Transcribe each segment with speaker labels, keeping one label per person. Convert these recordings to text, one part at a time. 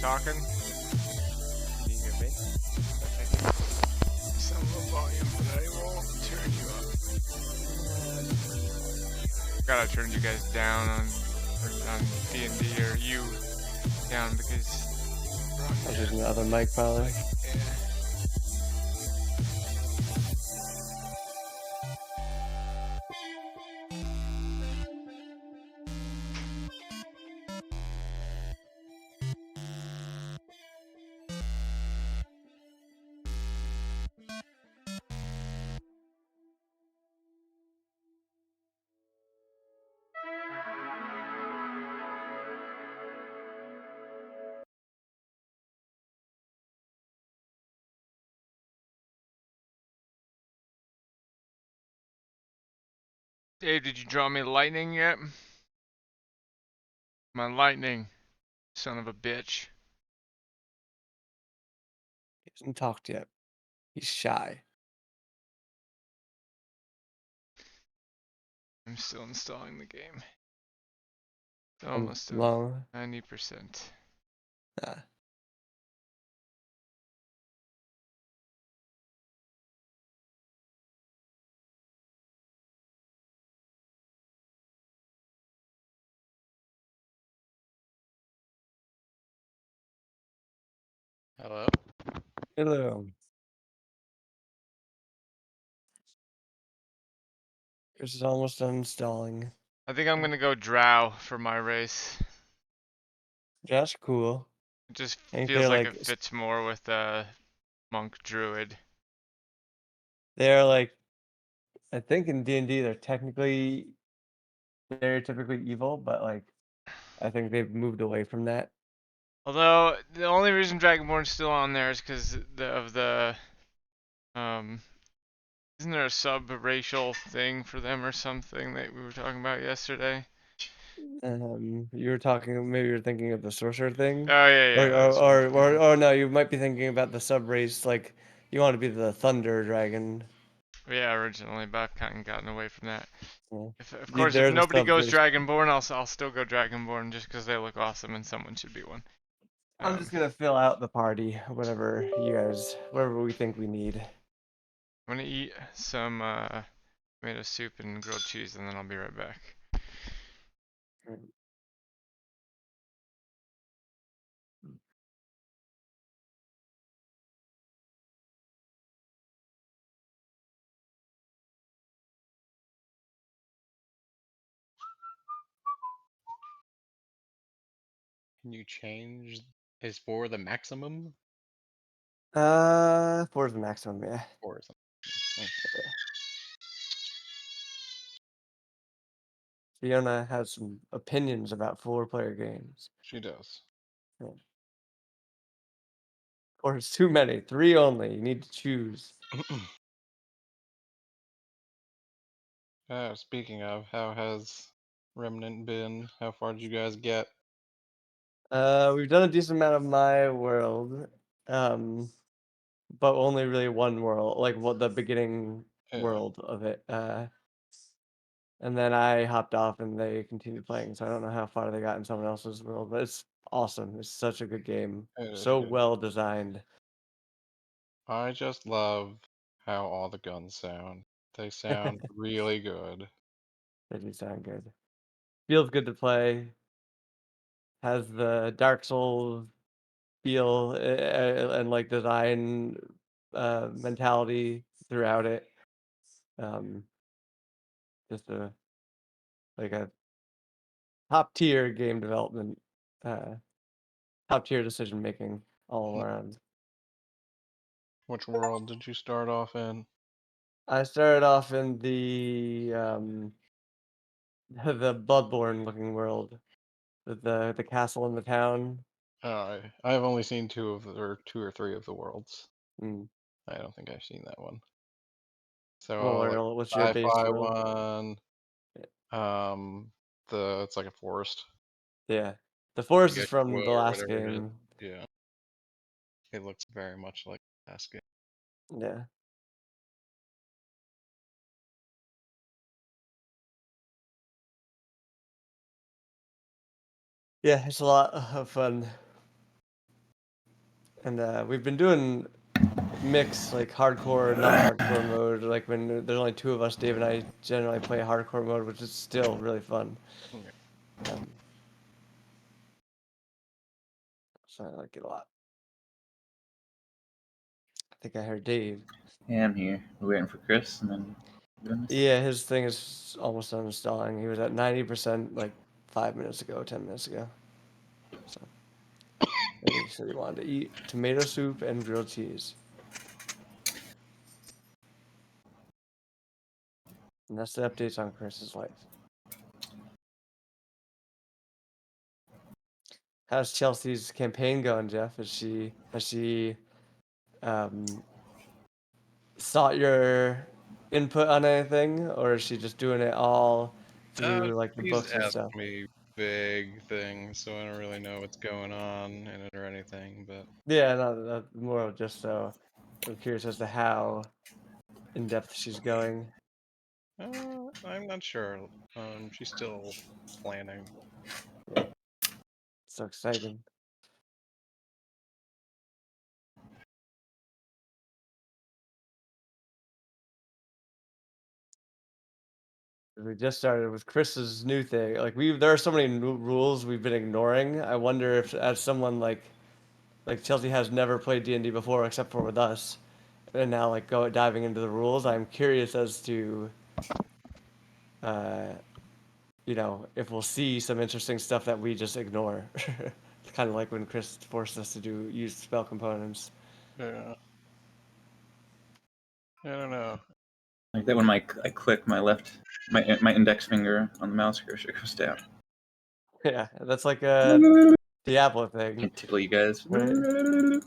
Speaker 1: talking?
Speaker 2: Can you hear me?
Speaker 1: Some low volume, but I will turn you up. Gotta turn you guys down on D&D or you down because
Speaker 2: I was using the other mic probably.
Speaker 1: yeah. Dave, did you draw me lightning yet? My lightning, son of a bitch.
Speaker 2: He hasn't talked yet. He's shy.
Speaker 1: I'm still installing the game. It's
Speaker 2: I'm
Speaker 1: almost
Speaker 2: long.
Speaker 1: 90%.
Speaker 2: Ah.
Speaker 3: Hello.
Speaker 2: Hello. This is almost done installing.
Speaker 1: I think I'm gonna go drow for my race.
Speaker 2: That's cool.
Speaker 1: It just
Speaker 2: I think
Speaker 1: feels
Speaker 2: they're
Speaker 1: like
Speaker 2: like
Speaker 1: it fits more with monk druid.
Speaker 2: they're like I think in D&D they're technically stereotypically evil, but like I think they've moved away from that.
Speaker 1: Although the only reason Dragonborn's still on there is because of the um. Isn't there a sub-racial thing for them or something that we were talking about yesterday?
Speaker 2: You were talking, maybe you're thinking of the sorcerer thing,
Speaker 1: Oh yeah,
Speaker 2: or
Speaker 1: yeah, that's what I'm thinking of.
Speaker 2: or no, you might be thinking about the sub race. Like you want to be the thunder dragon.
Speaker 1: Yeah, originally, but I've kind of gotten away from that.
Speaker 2: Yeah.
Speaker 1: Of course, if
Speaker 2: They're the
Speaker 1: nobody
Speaker 2: sub
Speaker 1: goes
Speaker 2: race.
Speaker 1: Dragonborn, I'll still go Dragonborn just because they look awesome and someone should be one.
Speaker 2: I'm just gonna fill out the party, whatever we think we need.
Speaker 1: I'm gonna eat some tomato soup and grilled cheese, and then I'll be right back.
Speaker 3: Can you change his for the maximum?
Speaker 2: Four's the maximum, yeah.
Speaker 3: Or something?
Speaker 2: Fiona has some opinions about four-player games.
Speaker 3: She does.
Speaker 2: Yeah. Four is too many. Three only. You need to choose.
Speaker 3: Speaking of, how has Remnant been? How far did you guys get?
Speaker 2: We've done a decent amount of my world, but only really one world, like what the beginning
Speaker 3: Yeah,
Speaker 2: world of it. And then I hopped off and they continued playing, so I don't know how far they got in someone else's world, but it's awesome. It's such a good game.
Speaker 3: it is
Speaker 2: So
Speaker 3: good.
Speaker 2: well designed.
Speaker 3: I just love how all the guns sound. They sound really good.
Speaker 2: They do sound good. Feels good to play. Has the Dark Souls feel and like design mentality throughout it. Um, just a top tier game development, uh, top tier decision making all around.
Speaker 3: Which world did you start off in?
Speaker 2: I started off in the the Bloodborne looking world with the castle and the town.
Speaker 3: I've only seen two or three of the worlds.
Speaker 2: Mm.
Speaker 3: I don't think I've seen that one. So like
Speaker 2: Well, what's your base
Speaker 3: sci-fi
Speaker 2: world?
Speaker 3: one, um, it's like a forest.
Speaker 2: Yeah, the
Speaker 3: I
Speaker 2: forest is
Speaker 3: guess
Speaker 2: from the
Speaker 3: or
Speaker 2: last
Speaker 3: whatever it is.
Speaker 2: game.
Speaker 3: Yeah, it looks very much like last game.
Speaker 2: Yeah. Yeah, it's a lot of fun. And we've been doing mix like hardcore, not hardcore mode. Like when there's only two of us, Dave and I generally play hardcore mode, which is still really fun.
Speaker 3: Yeah.
Speaker 2: Um, so I like it a lot. I think I heard Dave.
Speaker 4: Yeah, I'm here. We're waiting for Chris, and then doing this.
Speaker 2: Yeah, his thing is almost done installing. He was at 90% like 5 minutes ago, 10 minutes ago. So, and he said he wanted to eat tomato soup and grilled cheese. And that's the updates on Chris's life. How's Chelsea's campaign going, Jeff? Has she um, sought your input on anything, or is she just doing it all through like the
Speaker 3: He's
Speaker 2: books and
Speaker 3: asked
Speaker 2: stuff?
Speaker 3: me big things, so I don't really know what's going on in it or anything. But
Speaker 2: Yeah, no, more of just so I'm curious as to how in depth she's going.
Speaker 3: I'm not sure. She's still planning.
Speaker 2: Yeah, so exciting. We just started with Chris's new thing. Like there are so many new rules we've been ignoring. I wonder if, as someone like Chelsea has never played D&D before except for with us, and now like diving into the rules, I'm curious as to, uh, if we'll see some interesting stuff that we just ignore. It's kind of like when Chris forced us to use spell components.
Speaker 3: Yeah, I don't know.
Speaker 4: Like that when I click my index finger on the mouse cursor goes down.
Speaker 2: Yeah, that's like a Diablo thing,
Speaker 4: Can tickle you guys.
Speaker 2: right?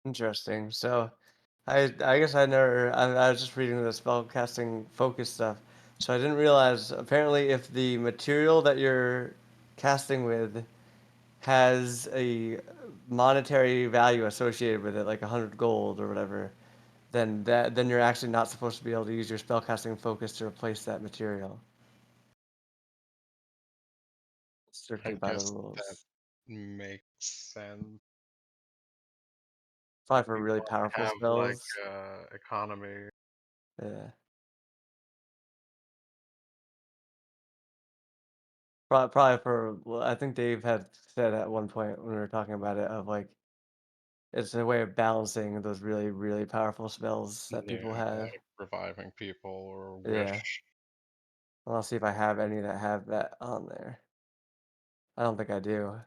Speaker 2: Interesting. So, I guess I was just reading the spellcasting focus stuff, so I didn't realize apparently if the material that you're casting with has a monetary value associated with it, like 100 gold or whatever, then you're actually not supposed to be able to use your spellcasting focus to replace that material.
Speaker 3: I
Speaker 2: Strictly by the
Speaker 3: guess that
Speaker 2: rules.
Speaker 3: makes sense.
Speaker 2: Probably for
Speaker 3: You
Speaker 2: really
Speaker 3: want to
Speaker 2: powerful
Speaker 3: have like
Speaker 2: spells.
Speaker 3: economy.
Speaker 2: Yeah. Probably for, well, I think Dave had said at one point when we were talking about it, of like, it's a way of balancing those really, really powerful spells that
Speaker 3: Yeah,
Speaker 2: people have.
Speaker 3: like reviving people or
Speaker 2: Yeah.
Speaker 3: wish.
Speaker 2: Well, I'll see if I have any that have that on there. I don't think I do.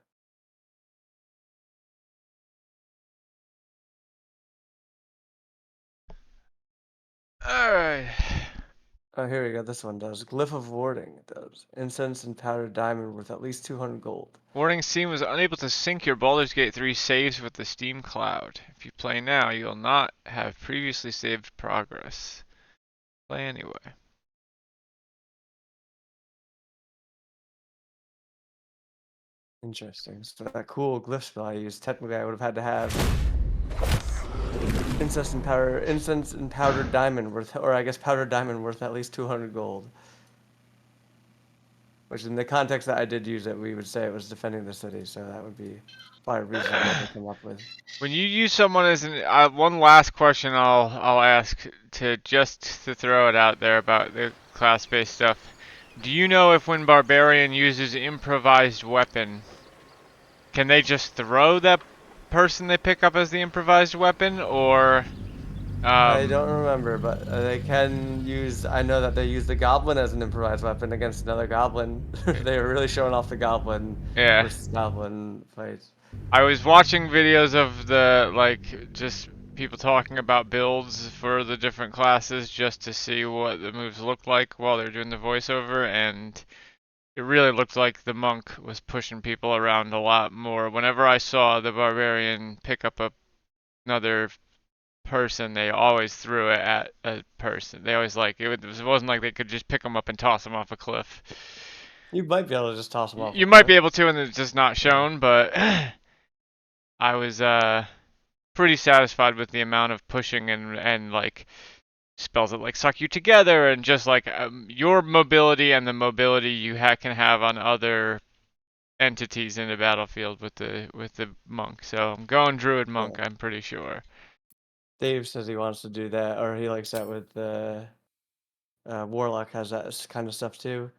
Speaker 1: Alright.
Speaker 2: Oh, here we go. This one does. Glyph of Warding. It does. Incense and powdered diamond worth at least 200 gold.
Speaker 1: Warning Steam was unable to sync your Baldur's Gate 3 saves with the Steam Cloud. If you play now, you will not have previously saved progress. Play anyway.
Speaker 2: Interesting. So that cool glyph spell I used, technically I would have had to have incense and powdered diamond worth, or I guess powdered diamond worth at least 200 gold. Which in the context that I did use it, we would say it was defending the city, so that would be probably reasonable to come up with.
Speaker 1: When you use someone as an one last question I'll ask to just to throw it out there about the class-based stuff. Do you know if when Barbarian uses improvised weapon, can they just throw that person they pick up as the improvised weapon, or
Speaker 2: I don't remember, but they can use. I know that they use the goblin as an improvised weapon against another goblin. They were really showing off the goblin
Speaker 1: yeah.
Speaker 2: versus goblin fights.
Speaker 1: I was watching videos of the like just people talking about builds for the different classes just to see what the moves looked like while they're doing the voiceover, and it really looked like the monk was pushing people around a lot more. Whenever I saw the barbarian pick up another person, they always threw it at a person. They always like it wasn't like they could just pick them up and toss them off a cliff.
Speaker 2: You might be able to just toss them off a
Speaker 1: You might
Speaker 2: cliff.
Speaker 1: be able to, and it's just not
Speaker 2: Yeah.
Speaker 1: shown, but I was pretty satisfied with the amount of pushing and like spells that like suck you together, and just like your mobility and the mobility you can have on other entities in the battlefield with the monk. So I'm going druid monk,
Speaker 2: Yeah.
Speaker 1: I'm pretty sure.
Speaker 2: Dave says he wants to do that, or he likes that with warlock has that kind of stuff too.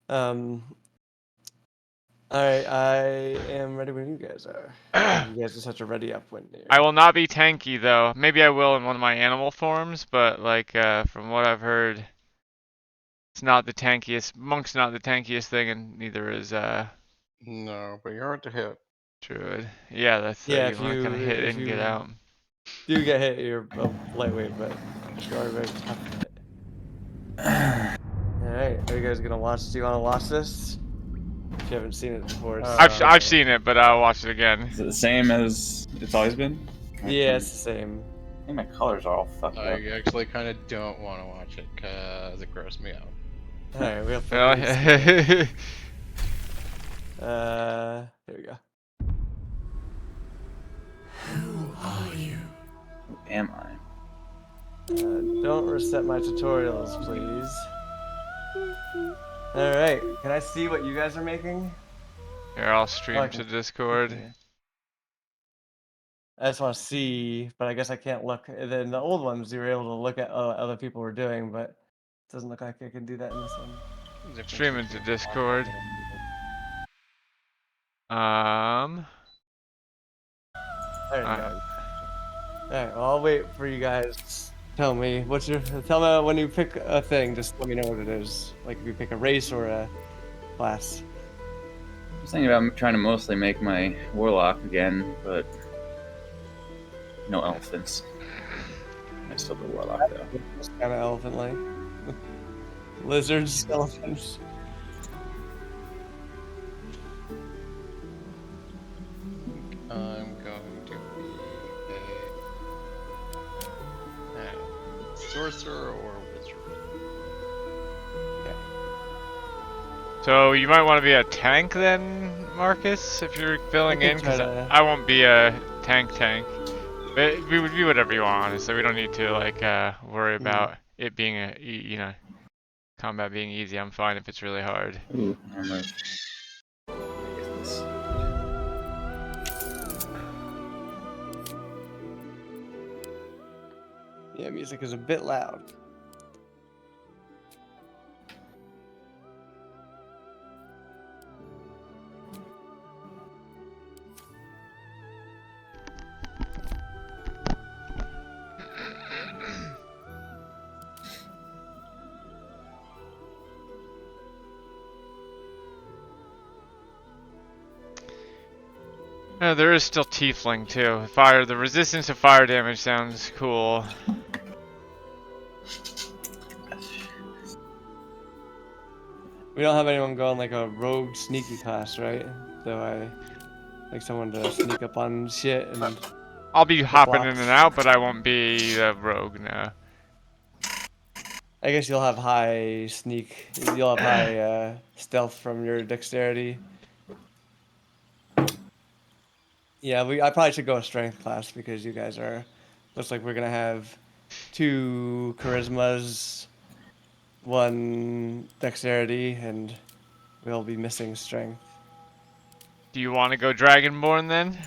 Speaker 2: Um, all right, I am ready when you guys are. You guys just have to ready up when
Speaker 1: I
Speaker 2: you're.
Speaker 1: will not be tanky though. Maybe I will in one of my animal forms, but like from what I've heard, it's not the tankiest. Monk's not the tankiest thing, and neither is
Speaker 3: No, but you're hard to hit.
Speaker 1: druid. Yeah, that's
Speaker 2: Yeah,
Speaker 1: you want to kind of hit
Speaker 2: if
Speaker 1: in, get
Speaker 2: you
Speaker 1: out.
Speaker 2: do get hit, you're a lightweight, but you are very tough to hit. All right, are you guys gonna watch? Do you want to watch this? If you haven't seen it before, it's
Speaker 1: I've seen it, but I'll watch it again.
Speaker 4: Is it the same as it's always been?
Speaker 2: yeah, it's the same.
Speaker 4: I think my colors are all fucked up.
Speaker 3: I actually kind of don't want to watch it because it grossed me out.
Speaker 2: All right, we'll
Speaker 1: Well,
Speaker 2: focus. Here we go.
Speaker 4: Who am I?
Speaker 2: Don't reset my tutorials, please. All right, can I see what you guys are making?
Speaker 1: Here, I'll stream
Speaker 2: I
Speaker 1: to
Speaker 2: can-
Speaker 1: Discord.
Speaker 2: okay. I just want to see, but I guess I can't look. In the old ones, you were able to look at what other people were doing, but it doesn't look like I can do that in this one.
Speaker 3: Difference
Speaker 1: Stream into
Speaker 3: between
Speaker 1: Discord.
Speaker 2: There you go. Alright, well, I'll wait for you guys. Tell me tell me when you pick a thing, just let me know what it is. Like if you pick a race or a class.
Speaker 4: I was thinking about trying to mostly make my warlock again, but no elephants. I still do warlock though.
Speaker 2: It's kind of elephant-like. Lizards, elephants.
Speaker 3: I'm going to be a sorcerer or wizard.
Speaker 1: So you might want to be a tank then, Marcus, if you're filling
Speaker 2: I
Speaker 1: in,
Speaker 2: could
Speaker 1: because
Speaker 2: try to-
Speaker 1: I won't be a tank. We would be whatever you want, honestly. We don't need to like worry
Speaker 2: Mhm.
Speaker 1: about it being you know, combat being easy. I'm fine if it's really hard.
Speaker 4: Ooh, armor. I guess this-
Speaker 2: Yeah, music is a bit loud.
Speaker 1: There is still tiefling too. Fire. The resistance to fire damage sounds cool.
Speaker 2: We don't have anyone going like a rogue sneaky class, right? So I like someone to sneak up on shit and
Speaker 1: I'll be
Speaker 2: hit
Speaker 1: hopping in and
Speaker 2: blocks.
Speaker 1: out, but I won't be a rogue now.
Speaker 2: I guess you'll have high sneak. You'll have high stealth from your dexterity. Yeah, I probably should go a strength class because you guys are. Looks like we're gonna have 2 charismas, 1 dexterity, and we'll be missing strength.
Speaker 1: Do you want to go Dragonborn then?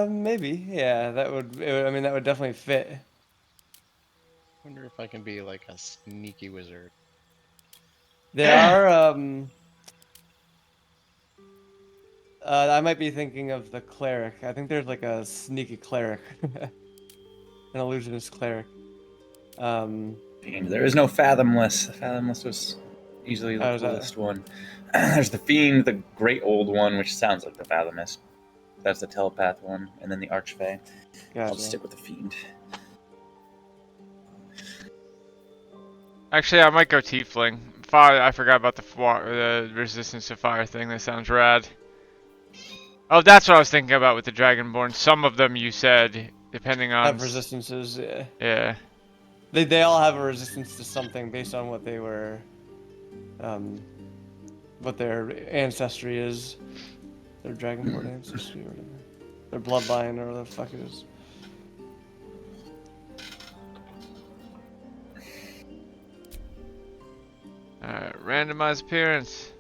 Speaker 2: Maybe. Yeah, I mean, that would definitely fit.
Speaker 3: Wonder if I can be like a sneaky wizard.
Speaker 2: There are I might be thinking of the cleric. I think there's like a sneaky cleric, an illusionist cleric.
Speaker 4: Fiend. There is no Fathomless. Fathomless was easily the
Speaker 2: How is that?
Speaker 4: coolest one. There's the Fiend, the great old one, which sounds like the Fathomless. That's the telepath one, and then the Archfey. I'll just
Speaker 2: Gotcha.
Speaker 4: stick with the Fiend.
Speaker 1: Actually, I might go tiefling. Fire. I forgot about the resistance to fire thing. That sounds rad. Oh, that's what I was thinking about with the Dragonborn. Some of them you said, depending on.
Speaker 2: Have resistances. Yeah.
Speaker 1: Yeah.
Speaker 2: They all have a resistance to something based on what they were, what their ancestry is, their dragonborn ancestry or whatever, their bloodline or whatever the fuck it is.
Speaker 1: Alright, randomized appearance.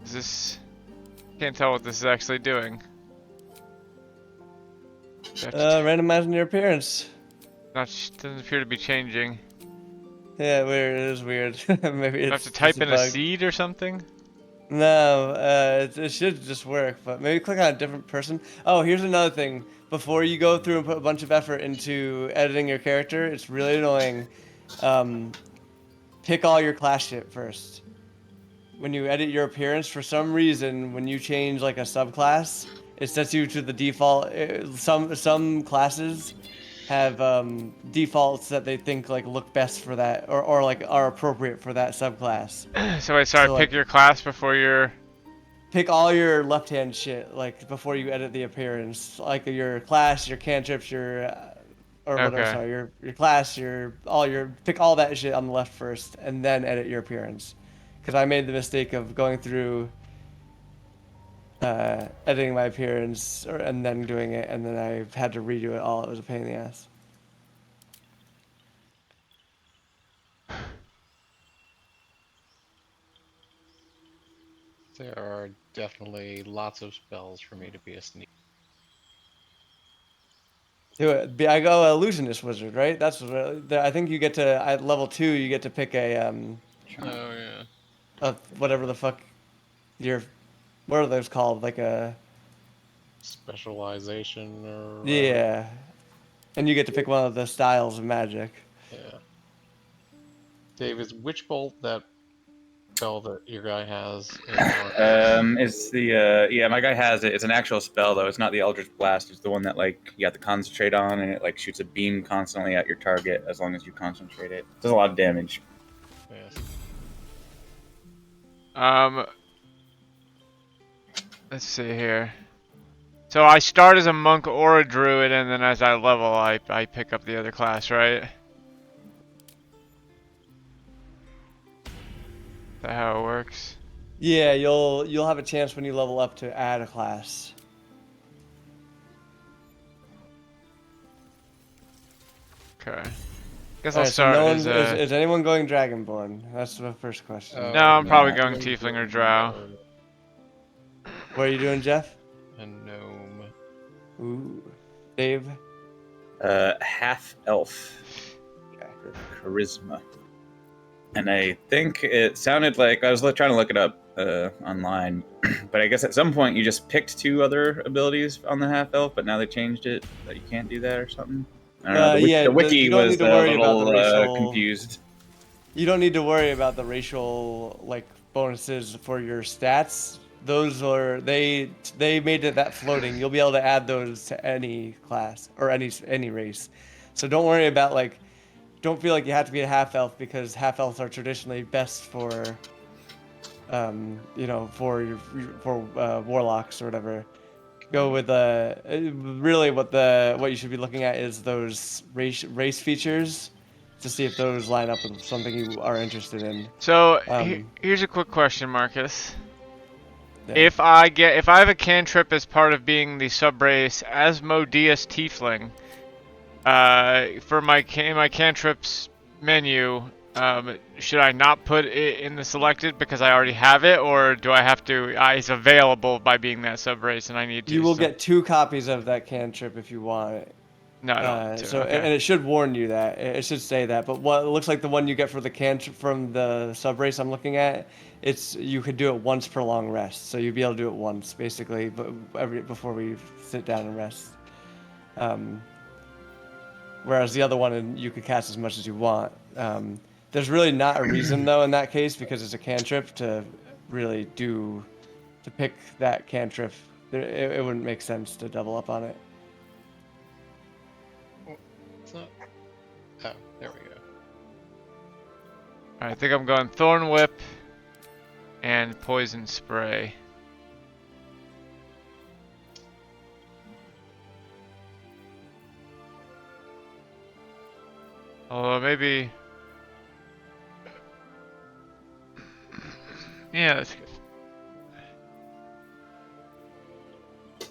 Speaker 1: Is this... Can't tell what this is actually doing.
Speaker 2: Randomizing your appearance.
Speaker 1: Doesn't appear to be changing.
Speaker 2: Yeah, weird. It is weird. Maybe
Speaker 1: Do I have
Speaker 2: it's
Speaker 1: to
Speaker 2: just
Speaker 1: type
Speaker 2: a
Speaker 1: in a
Speaker 2: bug.
Speaker 1: seed or something?
Speaker 2: No, it should just work, but maybe click on a different person. Oh, here's another thing. Before you go through and put a bunch of effort into editing your character, it's really annoying. Pick all your class shit first. When you edit your appearance, for some reason, when you change like a subclass, it sets you to the default. Some classes have defaults that they think like look best for that, or like are appropriate for that subclass.
Speaker 1: So wait, sorry,
Speaker 2: So
Speaker 1: pick
Speaker 2: like
Speaker 1: your class before your...
Speaker 2: pick all your left hand shit like before you edit the appearance, like your class, your cantrips, your or whatever.
Speaker 1: Okay.
Speaker 2: Sorry, your class, pick all that shit on the left first, and then edit your appearance. Because I made the mistake of going through editing my appearance and then doing it, and then I had to redo it all. It was a pain in the ass.
Speaker 3: There are definitely lots of spells for me to be a sneak.
Speaker 2: Do it. I go illusionist wizard, right? That's what I think you get to at level 2. You get to pick
Speaker 3: Oh yeah.
Speaker 2: a whatever the fuck your what are those called? Like a
Speaker 3: Specialization or
Speaker 2: yeah, and you get to pick one of the styles of magic.
Speaker 3: yeah. Dave, is Witch Bolt that spell that your guy has in
Speaker 4: It's the yeah, my guy has it. It's an actual spell though. It's not the Eldritch Blast. It's the one that like you have to concentrate on, and it like shoots a beam constantly at your target as long as you concentrate it. It does a lot of damage.
Speaker 3: Yes.
Speaker 1: Let's see here. So I start as a monk or a druid, and then as I level, I pick up the other class, right? that how it works?
Speaker 2: Yeah, you'll have a chance when you level up to add a class.
Speaker 1: Okay. Guess
Speaker 2: All
Speaker 1: I'll
Speaker 2: right, so no
Speaker 1: start as
Speaker 2: one is.
Speaker 1: a.
Speaker 2: Is anyone going Dragonborn? That's the first question.
Speaker 1: No,
Speaker 3: Oh
Speaker 1: I'm probably
Speaker 3: no,
Speaker 1: going
Speaker 3: I'm
Speaker 1: Tiefling or
Speaker 3: going
Speaker 1: Drow.
Speaker 3: gnome
Speaker 2: What are you doing, Jeff?
Speaker 3: and gnome.
Speaker 2: Ooh, Dave.
Speaker 4: Half elf
Speaker 2: Okay.
Speaker 4: for charisma. And I think it sounded like I was trying to look it up online, but I guess at some point you just picked 2 other abilities on the half elf, but now they changed it that you can't do that or something. I don't know.
Speaker 2: Yeah,
Speaker 4: The wiki
Speaker 2: you don't
Speaker 4: was
Speaker 2: need to
Speaker 4: a
Speaker 2: worry about the
Speaker 4: little
Speaker 2: racial.
Speaker 4: confused.
Speaker 2: You don't need to worry about the racial like bonuses for your stats. Those are they made it that floating. You'll be able to add those to any class or any race. So don't worry about like don't feel like you have to be a half elf because half elves are traditionally best for for warlocks or whatever. Go with really what you should be looking at is those race features to see if those line up with something you are interested in.
Speaker 1: So
Speaker 2: Um,
Speaker 1: here's a quick question, Marcus.
Speaker 2: yeah.
Speaker 1: If I have a cantrip as part of being the subrace Asmodeus Tiefling, for my cantrips menu, should I not put it in the selected because I already have it, or do I have to? It's available by being that subrace, and I need
Speaker 2: You
Speaker 1: to.
Speaker 2: will
Speaker 1: So
Speaker 2: get 2 copies of that cantrip if you want it.
Speaker 1: no, I don't want to.
Speaker 2: So
Speaker 1: Okay.
Speaker 2: and it should warn you that it should say that. But what it looks like the one you get for the cantrip from the subrace I'm looking at, it's you could do it once per long rest. So you'd be able to do it once basically, but before we sit down and rest. Um, Whereas the other one, you could cast as much as you want. There's really not a reason though in that case because it's a cantrip to really to pick that cantrip. It wouldn't make sense to double up on it.
Speaker 3: It's not. Oh, there we go.
Speaker 1: I think I'm going Thorn Whip and Poison Spray. Although maybe. Yeah, that's good.
Speaker 2: I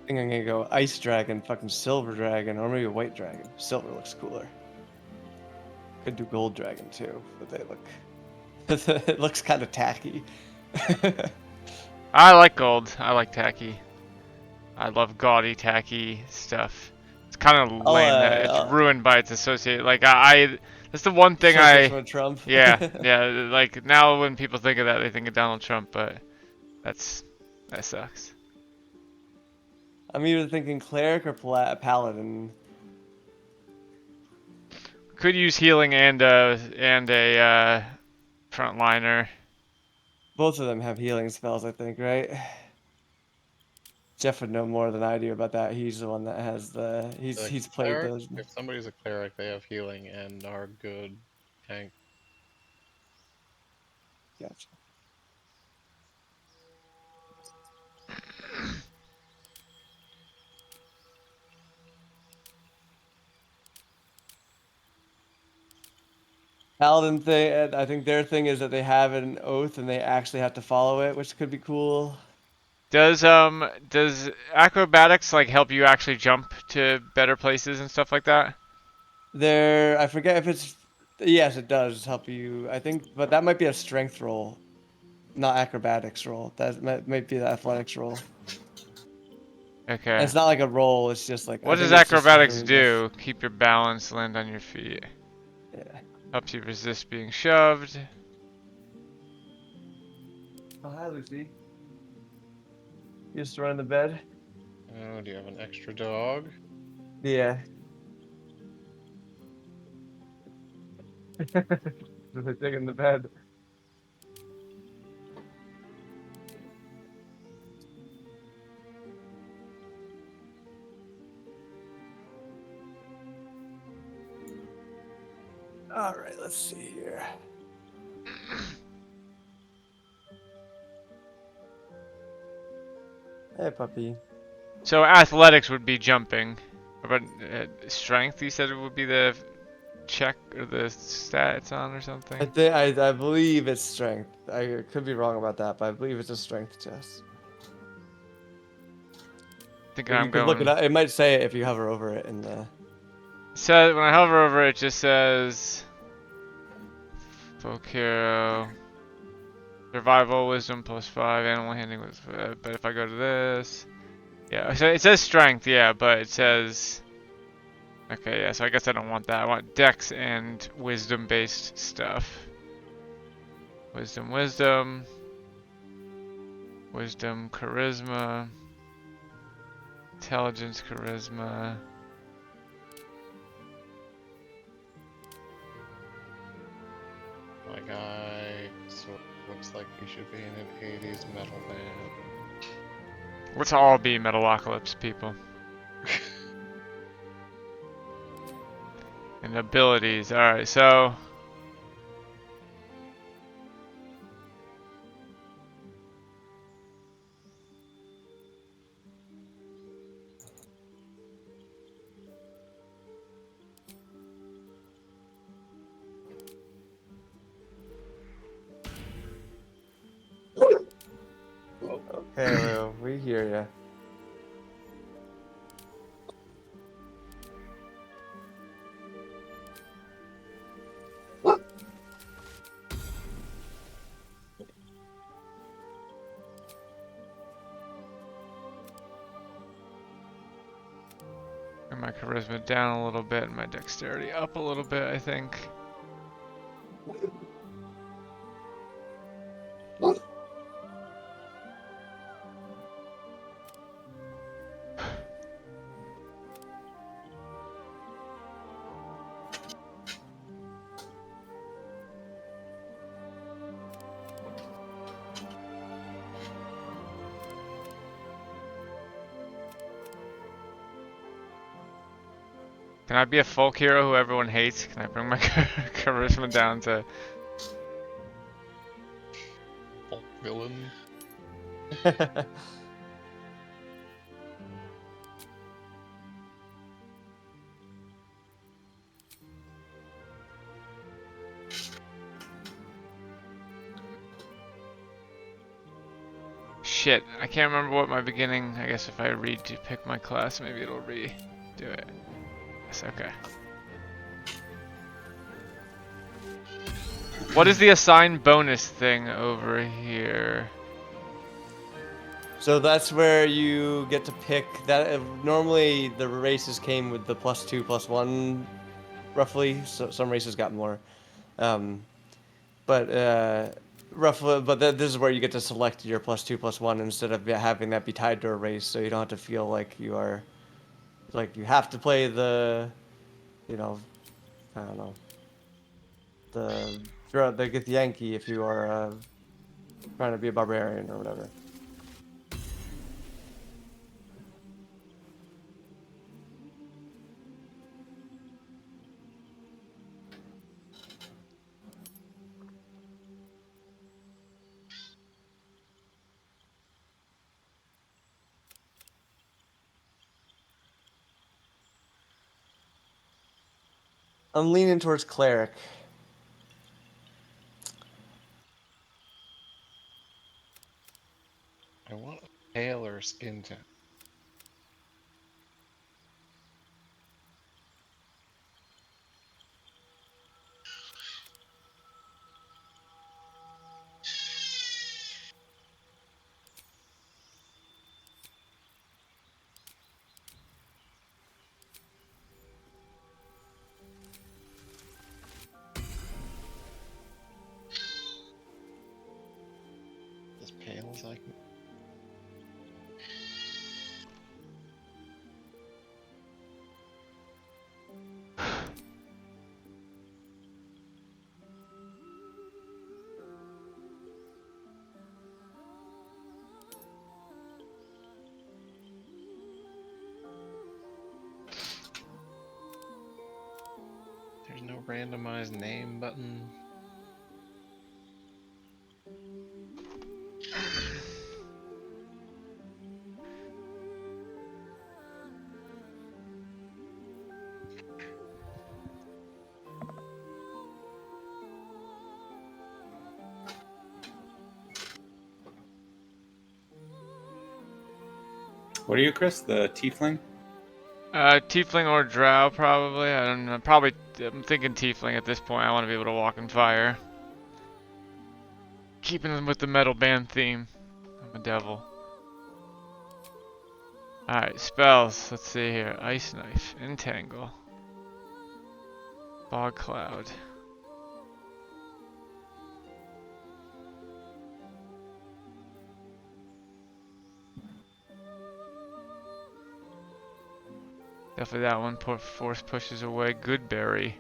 Speaker 2: think I'm gonna go ice dragon, fucking silver dragon, or maybe a white dragon. Silver looks cooler. Could do gold dragon too, but they look. It looks kind of tacky.
Speaker 1: I like gold. I like tacky. I love gaudy, tacky stuff. It's kind of lame that it's
Speaker 2: I'll
Speaker 1: ruined by its associate. Like I that's the one thing
Speaker 2: association with Trump.
Speaker 1: yeah, yeah. Like now when people think of that, they think of Donald Trump, but that sucks.
Speaker 2: I'm either thinking cleric or paladin.
Speaker 1: Could use healing and a frontliner.
Speaker 2: Both of them have healing spells, I think, right? Jeff would know more than I do about that. He's the one that has the
Speaker 3: The
Speaker 2: he's played
Speaker 3: cleric.
Speaker 2: those.
Speaker 3: If somebody's a cleric, they have healing and are good tank.
Speaker 2: Gotcha. Paladin thing, I think their thing is that they have an oath and they actually have to follow it, which could be cool.
Speaker 1: Does acrobatics like help you actually jump to better places and stuff like that?
Speaker 2: I forget if it's, yes, it does help you, I think, but that might be a strength roll, not acrobatics roll. That might be the athletics roll. And
Speaker 1: Okay.
Speaker 2: it's not like a roll, it's just like, I
Speaker 1: What does
Speaker 2: think it's just
Speaker 1: acrobatics
Speaker 2: doing this.
Speaker 1: do? Keep your balance, land on your feet.
Speaker 2: Yeah.
Speaker 1: Helps you resist being shoved.
Speaker 2: Oh, hi, Lucy. You just run in the bed?
Speaker 3: Oh, do you have an extra dog?
Speaker 2: Yeah. Really digging the bed. All right, let's see here. Hey, puppy.
Speaker 1: So athletics would be jumping, but strength. You said it would be the check or the stats on or
Speaker 2: I
Speaker 1: something?
Speaker 2: think I believe it's strength. I could be wrong about that, but I believe it's a strength test.
Speaker 1: Thinking
Speaker 2: But you
Speaker 1: I'm
Speaker 2: could look it
Speaker 1: going.
Speaker 2: up. It might say it if you hover over it in the.
Speaker 1: So when I hover over it, just says folk hero, survival, wisdom +5, animal handling was. But if I go to this, yeah, so it says strength, yeah, but it says. Okay, yeah, so I guess I don't want that. I want dex and wisdom based stuff. Wisdom, wisdom, wisdom, charisma, intelligence, charisma.
Speaker 3: My guy sort of looks like he should be in an 80s metal band.
Speaker 1: Let's all be Metalocalypse people. And abilities. Alright, so.
Speaker 2: Okay, Lou, we hear you.
Speaker 1: Bring my charisma down a little bit and my dexterity up a little bit, I think. Can I be a folk hero who everyone hates? Can I bring my charisma down to...
Speaker 3: Folk villain.
Speaker 1: Shit, I can't remember what my beginning... I guess if I read to pick my class, maybe it'll redo it. Yes, okay. What is the assigned bonus thing over here?
Speaker 2: So that's where you get to pick that. Normally, the races came with the +2, +1, roughly. So some races got more, um, but roughly. But this is where you get to select your +2, +1 instead of having that be tied to a race. So you don't have to feel like you are, like you have to play the, you know, I don't know, the Yankee if you are trying to be a barbarian or whatever. I'm leaning towards cleric.
Speaker 3: I want a paler skin tone. As pale as I can. There's no randomized name button.
Speaker 4: What are you, Chris? The tiefling?
Speaker 1: Tiefling or drow, probably. I don't know. Probably, I'm thinking tiefling at this point. I want to be able to walk in fire. Keeping them with the metal band theme. I'm a devil. Alright, spells. Let's see here. Ice Knife. Entangle. Fog Cloud. Definitely that one. Force pushes away. Good berry.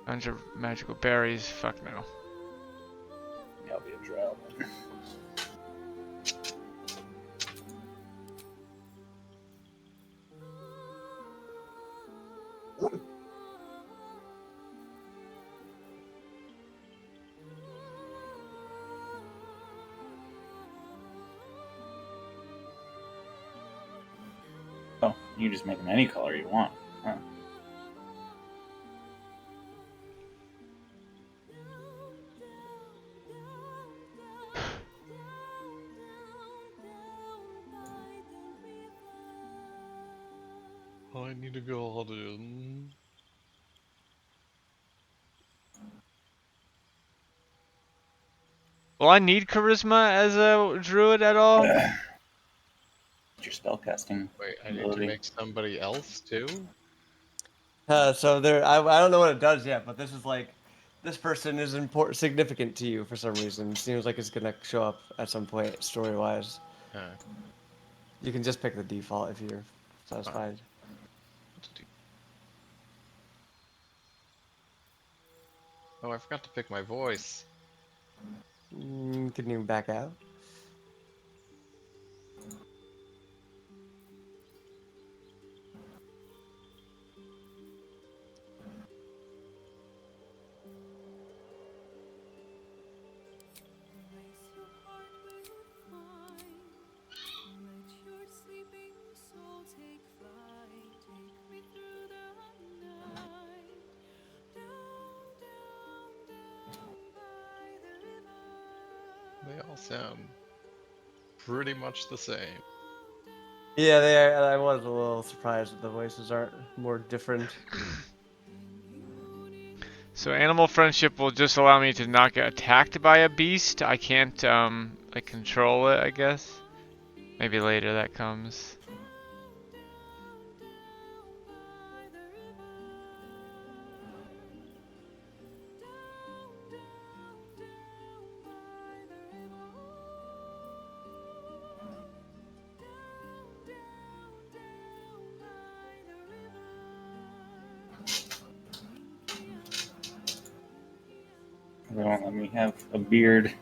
Speaker 1: Bunch of magical berries. Fuck no.
Speaker 4: Yeah, I'll be a drow. Oh, you can just make them any color you want. Huh.
Speaker 3: I need a garden.
Speaker 1: Will I need charisma as a druid at all?
Speaker 4: Your spellcasting
Speaker 3: Wait, I need to
Speaker 4: ability.
Speaker 3: make somebody else too?
Speaker 2: So there, I don't know what it does yet, but this is like, this person is important, significant to you for some reason. Seems like it's gonna show up at some point, story-wise.
Speaker 3: Uh,
Speaker 2: You can just pick the default if you're satisfied.
Speaker 3: oh, I forgot to pick my voice.
Speaker 2: Can you back out?
Speaker 3: They all sound pretty much the same.
Speaker 2: Yeah, they are. I was a little surprised that the voices aren't more different.
Speaker 1: So animal friendship will just allow me to not get attacked by a beast. I can't like control it, I guess. Maybe later that comes.
Speaker 4: They won't let me have a beard.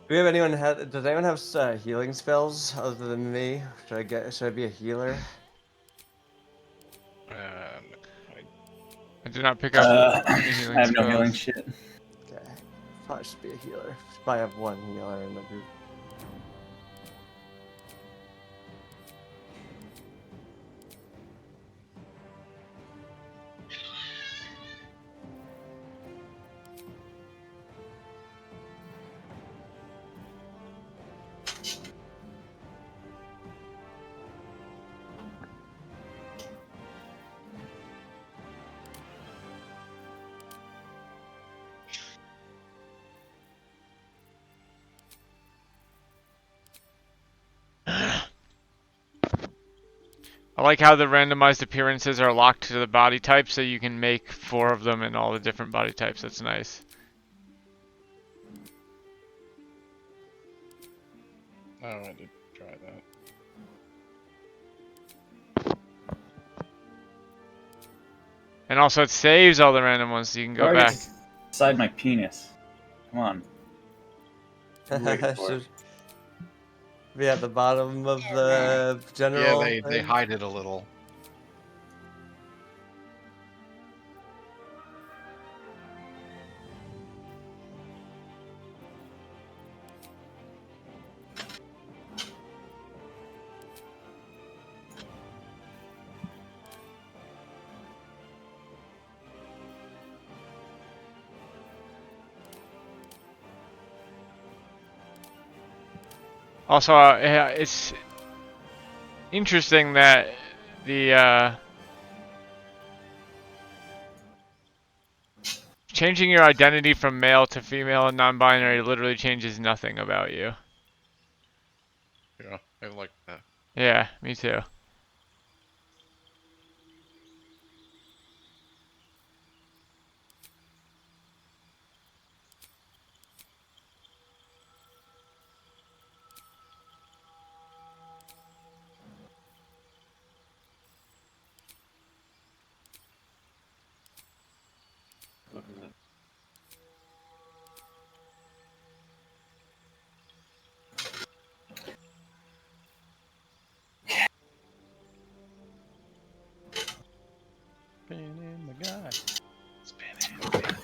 Speaker 2: Do we have anyone have? Does anyone have healing spells other than me? Should I be a healer?
Speaker 1: I did not pick up
Speaker 4: I
Speaker 1: any healing
Speaker 4: have no healing
Speaker 1: spells.
Speaker 4: shit.
Speaker 2: Okay. Probably should be a healer. Should probably have one healer in the group.
Speaker 1: I like how the randomized appearances are locked to the body type, so you can make 4 of them in all the different body types. That's nice.
Speaker 3: Oh, I did try that.
Speaker 1: And also it saves all the random ones, so you can go
Speaker 4: Or I
Speaker 1: back.
Speaker 4: get inside my penis. Come on. What are you waiting for?
Speaker 2: Should be at the bottom of
Speaker 3: Yeah,
Speaker 2: the general.
Speaker 3: they
Speaker 2: thing?
Speaker 3: hide it a little.
Speaker 1: Also, it's interesting that the changing your identity from male to female and non-binary literally changes nothing about you.
Speaker 3: Yeah, I like that.
Speaker 1: Yeah, me too.
Speaker 3: Spin in the guy. Spin in.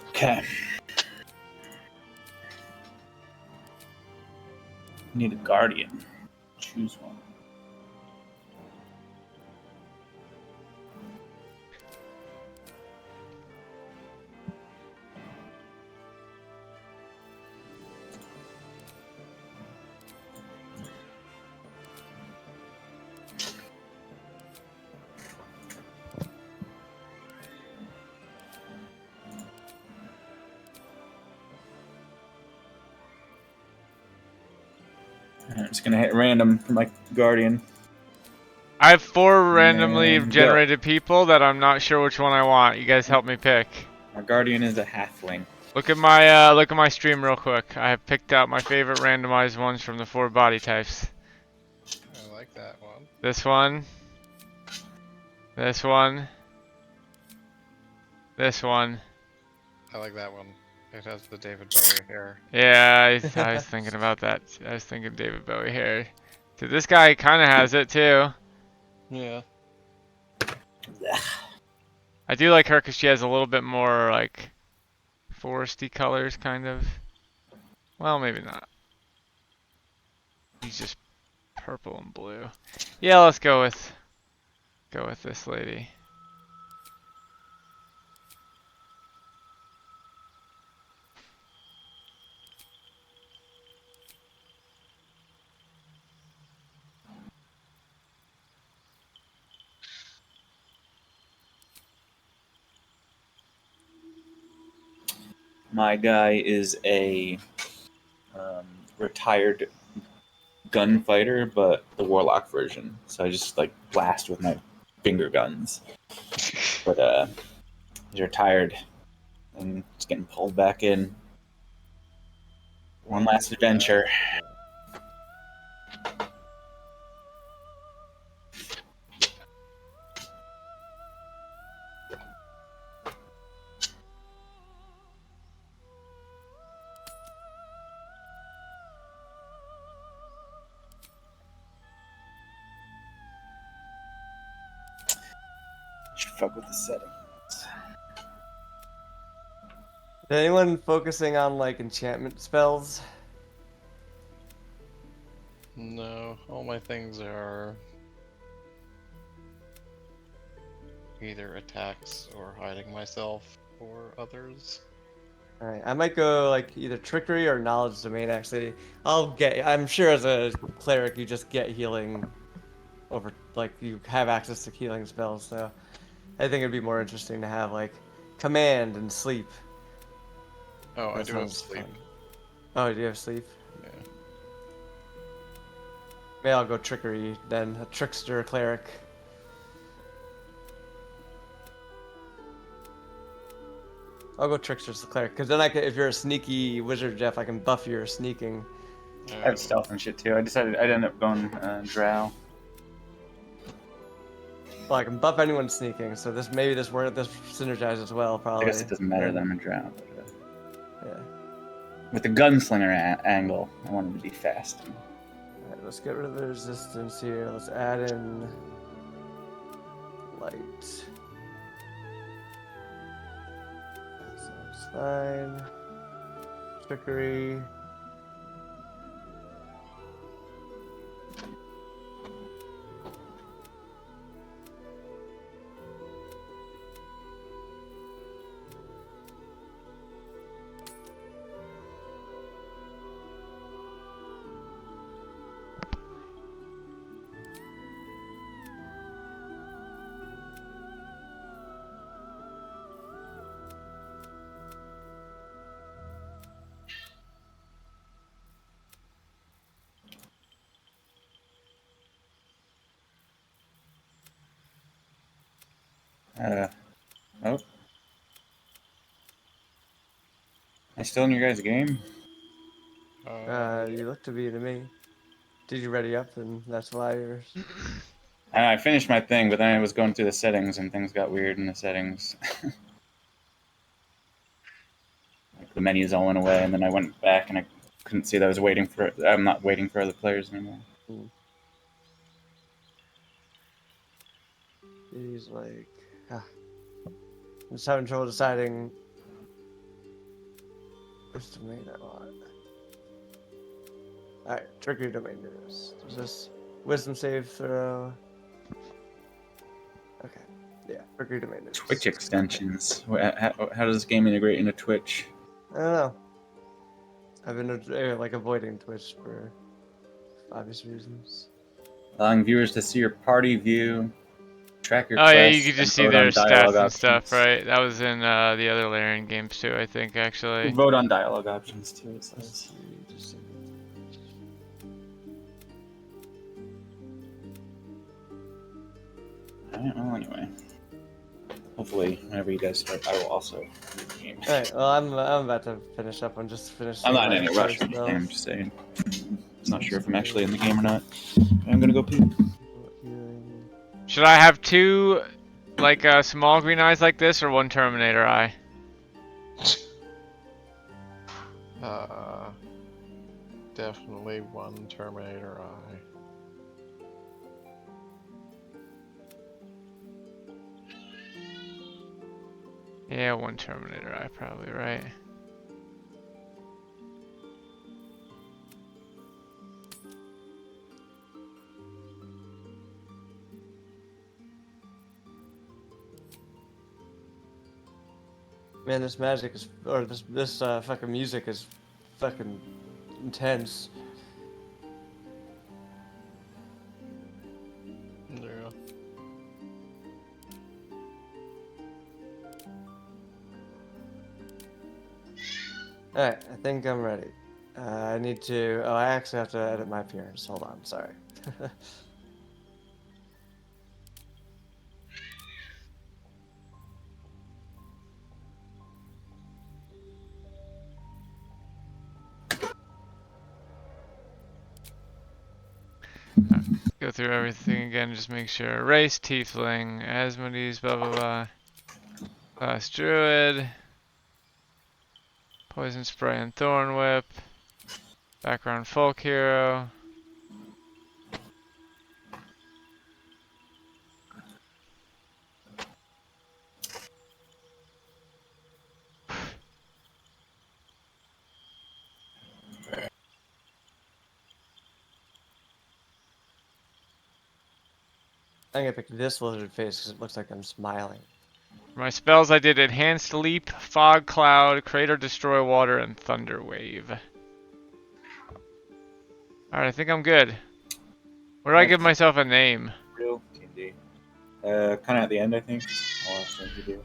Speaker 4: Okay. Need a guardian. Choose one. I'm just gonna hit random for my guardian.
Speaker 1: I have 4 randomly
Speaker 4: And go.
Speaker 1: generated people that I'm not sure which one I want. You guys help me pick.
Speaker 4: My guardian is a halfling.
Speaker 1: Look at my stream real quick. I have picked out my favorite randomized ones from the 4 body types.
Speaker 3: that one.
Speaker 1: This one. This one. This one.
Speaker 3: I like that one. It has the David Bowie hair.
Speaker 1: Yeah, I was thinking about that. I was thinking David Bowie hair. So this guy kind of has it too.
Speaker 3: Yeah.
Speaker 1: I do like her because she has a little bit more like foresty colors, kind of. Well, maybe not. He's just purple and blue. Yeah, let's go with this lady.
Speaker 4: My guy is a retired gunfighter, but the warlock version. So I just like blast with my finger guns. But he's retired and just getting pulled back in. One last adventure. Should fuck with the settings.
Speaker 2: Is anyone focusing on like enchantment spells?
Speaker 3: No, all my things are either attacks or hiding myself or others.
Speaker 2: All right, I might go like either trickery or knowledge domain. Actually, I'm sure as a cleric you just get healing over, like you have access to healing spells. So I think it'd be more interesting to have like command and sleep.
Speaker 3: Oh, I
Speaker 2: That
Speaker 3: do have
Speaker 2: sounds
Speaker 3: sleep.
Speaker 2: fun. Oh, do you have sleep?
Speaker 3: Yeah.
Speaker 2: Maybe I'll go trickery then. A trickster cleric. I'll go trickster's cleric, because then I can, if you're a sneaky wizard, Jeff, I can buff your sneaking.
Speaker 4: I have stealth and shit too. I decided I'd end up going drow.
Speaker 2: Well, I can buff anyone sneaking, so this synergizes as well,
Speaker 4: I
Speaker 2: probably.
Speaker 4: guess it doesn't matter that I'm a drow. But,
Speaker 2: Yeah.
Speaker 4: with the gunslinger angle, I wanted to be fast.
Speaker 2: Alright, let's get rid of the resistance here. Let's add in light. Sounds fine. Trickery.
Speaker 4: Oh. I still in your guys' game?
Speaker 2: You look to be to me. Did you ready up, and that's why you're...
Speaker 4: I finished my thing, but then I was going through the settings and things got weird in the settings. Like the menus all went away, and then I went back and I couldn't see that I was waiting for. I'm not waiting for other players anymore.
Speaker 2: He's like... I'm just having trouble deciding which domain I want. Alright, trickery domain it is. There's this wisdom save throw. Okay, yeah, trickery domain it is.
Speaker 4: Twitch extensions. How does this game integrate into Twitch?
Speaker 2: I don't know. I've been like avoiding Twitch for obvious reasons.
Speaker 4: Allowing viewers to see your party view, track your
Speaker 1: Oh yeah, you
Speaker 4: quests,
Speaker 1: could
Speaker 4: and
Speaker 1: just see
Speaker 4: vote
Speaker 1: their
Speaker 4: on dialogue
Speaker 1: stats and stuff,
Speaker 4: options.
Speaker 1: right? That was in the other Larian games too, I think,
Speaker 4: You
Speaker 1: actually.
Speaker 4: can vote on dialogue options too. It
Speaker 2: Let's
Speaker 4: says.
Speaker 2: see, just a second.
Speaker 4: Alright, well, anyway. Hopefully, whenever you guys start, I will also leave the game.
Speaker 2: All right. Well, I'm about to finish up. I'm just
Speaker 4: I'm
Speaker 2: finishing
Speaker 4: not
Speaker 2: my
Speaker 4: in any
Speaker 2: core
Speaker 4: rush or anything. I'm
Speaker 2: spells.
Speaker 4: just saying. Not sure if I'm actually in the game or not. I'm gonna go pee.
Speaker 2: Healing.
Speaker 1: Should I have two, like, small green eyes like this, or one Terminator eye?
Speaker 3: Definitely one Terminator eye.
Speaker 1: Yeah, one Terminator eye, probably, right?
Speaker 2: Man, this magic is, or this fucking music is fucking intense.
Speaker 3: Yeah.
Speaker 2: Alright, I think I'm ready. I need to. Oh, I actually have to edit my appearance. Hold on, sorry.
Speaker 1: Go through everything again, just make sure. Race, Tiefling, Asmodees, blah blah blah. Class Druid. Poison Spray and Thorn Whip. Background Folk Hero.
Speaker 2: I'm gonna pick this lizard face because it looks like I'm smiling.
Speaker 1: For my spells, I did Enhanced Leap, Fog Cloud, Crater Destroy Water, and Thunder Wave. Alright, I think I'm good. Where do I give myself a name?
Speaker 4: Real D&D. Kind of at the end, I think. I'll ask them to do.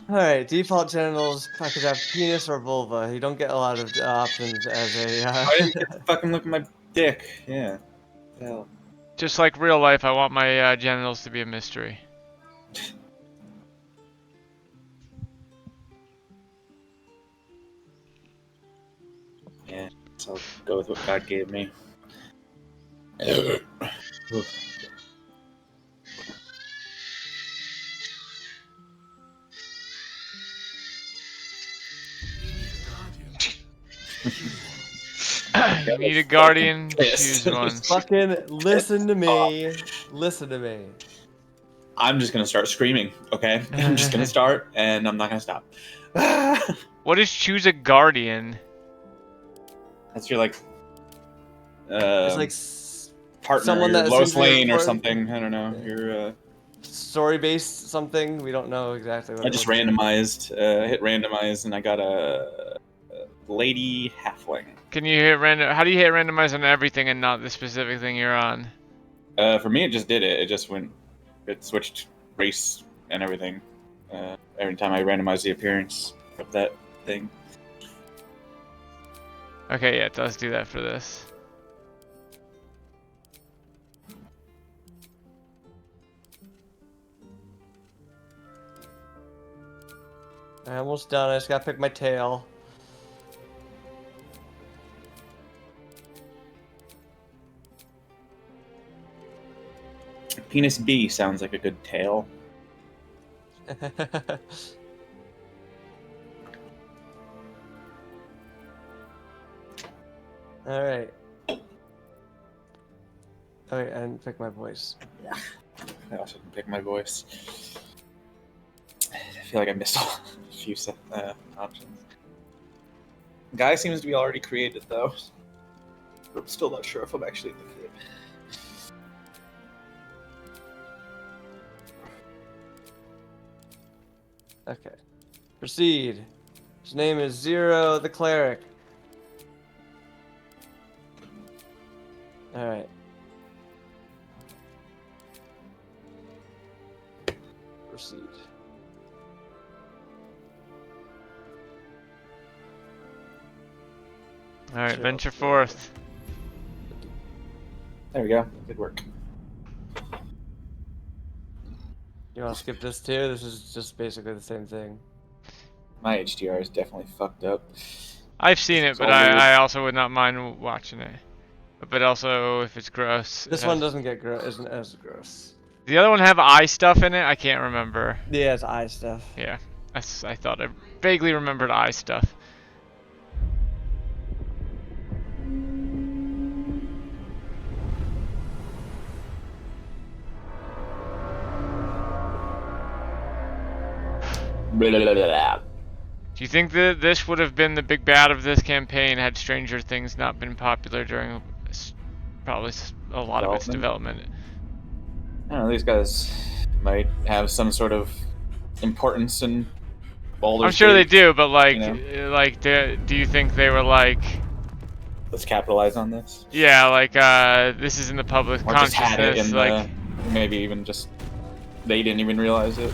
Speaker 2: Alright, default genitals. I could have penis or vulva. You don't get a lot of options as a.
Speaker 4: I didn't get to fucking look at my dick. Yeah. Hell.
Speaker 1: Just like real life, I want my genitals to be a mystery.
Speaker 4: Yeah. So I'll go with what God gave me.
Speaker 1: You need a guardian,
Speaker 4: Pissed.
Speaker 1: choose one.
Speaker 2: Fucking listen to me. Listen to me.
Speaker 4: I'm just gonna start screaming, okay? I'm just gonna start, and I'm not gonna stop.
Speaker 1: What is choose a guardian?
Speaker 4: That's your, like,
Speaker 2: It's like
Speaker 4: partner,
Speaker 2: someone
Speaker 4: your
Speaker 2: that
Speaker 4: Lois
Speaker 2: seems to be
Speaker 4: Lane or
Speaker 2: important.
Speaker 4: something. I don't know.
Speaker 2: Yeah.
Speaker 4: You're,
Speaker 2: Story-based something. We don't know exactly what
Speaker 4: I
Speaker 2: it
Speaker 4: just
Speaker 2: looks like.
Speaker 4: randomized, hit randomize, and I got a lady halfling.
Speaker 1: Can you hit random? How do you hit randomize on everything and not the specific thing you're on?
Speaker 4: For me, it just did it. It just went, it switched race and everything. Every time I randomized the appearance of that thing.
Speaker 1: Okay, yeah, it does do that for this.
Speaker 2: I'm almost done. I just gotta pick my tail.
Speaker 4: Penis B sounds like a good tail.
Speaker 2: All right. Oh, wait, I didn't pick my voice.
Speaker 4: I also didn't pick my voice. I feel like I missed a few options. Guy seems to be already created, though. I'm still not sure if I'm actually in the game.
Speaker 2: Okay. Proceed. His name is Zero the Cleric. All right. Proceed.
Speaker 1: Alright,
Speaker 2: Zero
Speaker 1: venture
Speaker 2: Cleric.
Speaker 1: forth.
Speaker 4: There we go. Good work.
Speaker 2: You want to skip this too? This is just basically the same thing.
Speaker 4: My HDR is definitely fucked up.
Speaker 1: I've seen it,
Speaker 4: It's
Speaker 1: but
Speaker 4: all weird.
Speaker 1: I also would not mind watching it. But also, if it's gross,
Speaker 2: This one doesn't get isn't as gross.
Speaker 1: The other one have eye stuff in it? I can't remember.
Speaker 2: Yeah, it's eye stuff.
Speaker 1: Yeah, I thought I vaguely remembered eye stuff.
Speaker 4: Blah, blah, blah, blah.
Speaker 1: Do you think that this would have been the big bad of this campaign had Stranger Things not been popular during probably a lot of its development?
Speaker 4: I don't know, these guys might have some sort of importance in Baldur's
Speaker 1: I'm sure they
Speaker 4: Gate,
Speaker 1: do, but like, do you think they were like,
Speaker 4: let's capitalize on this?
Speaker 1: yeah, like, this is in the public
Speaker 4: Or just had it
Speaker 1: consciousness,
Speaker 4: in
Speaker 1: like,
Speaker 4: maybe even just, they didn't even realize it.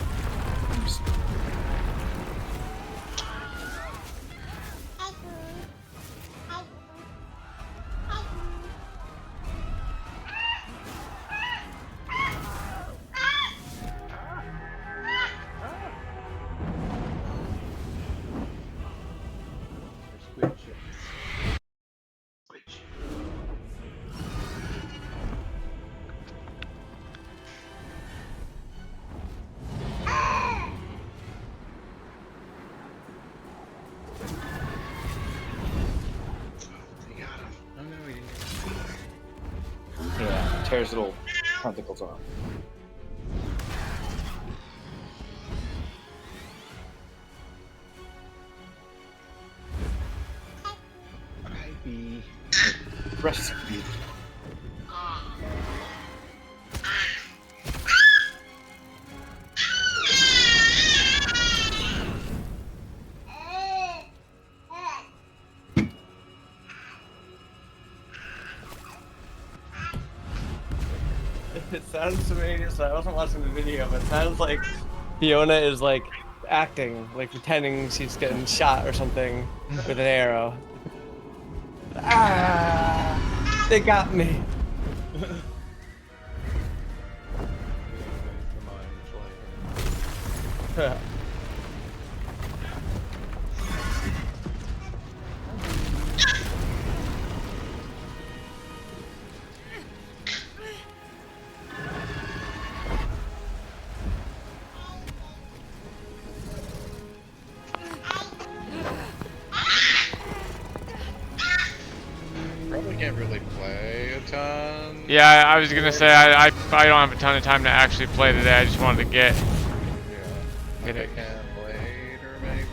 Speaker 4: Just- Yeah, tears little tentacles off. Recipe.
Speaker 2: It sounds to me, so I wasn't watching the video, but it sounds like Fiona is like acting, like pretending she's getting shot or something with an arrow. Ah! They got me.
Speaker 3: Probably can't really play a ton.
Speaker 1: yeah, I was gonna say, I don't have a ton of time to actually play today, I just wanted to get
Speaker 3: Yeah.
Speaker 1: it.
Speaker 3: I can later, maybe.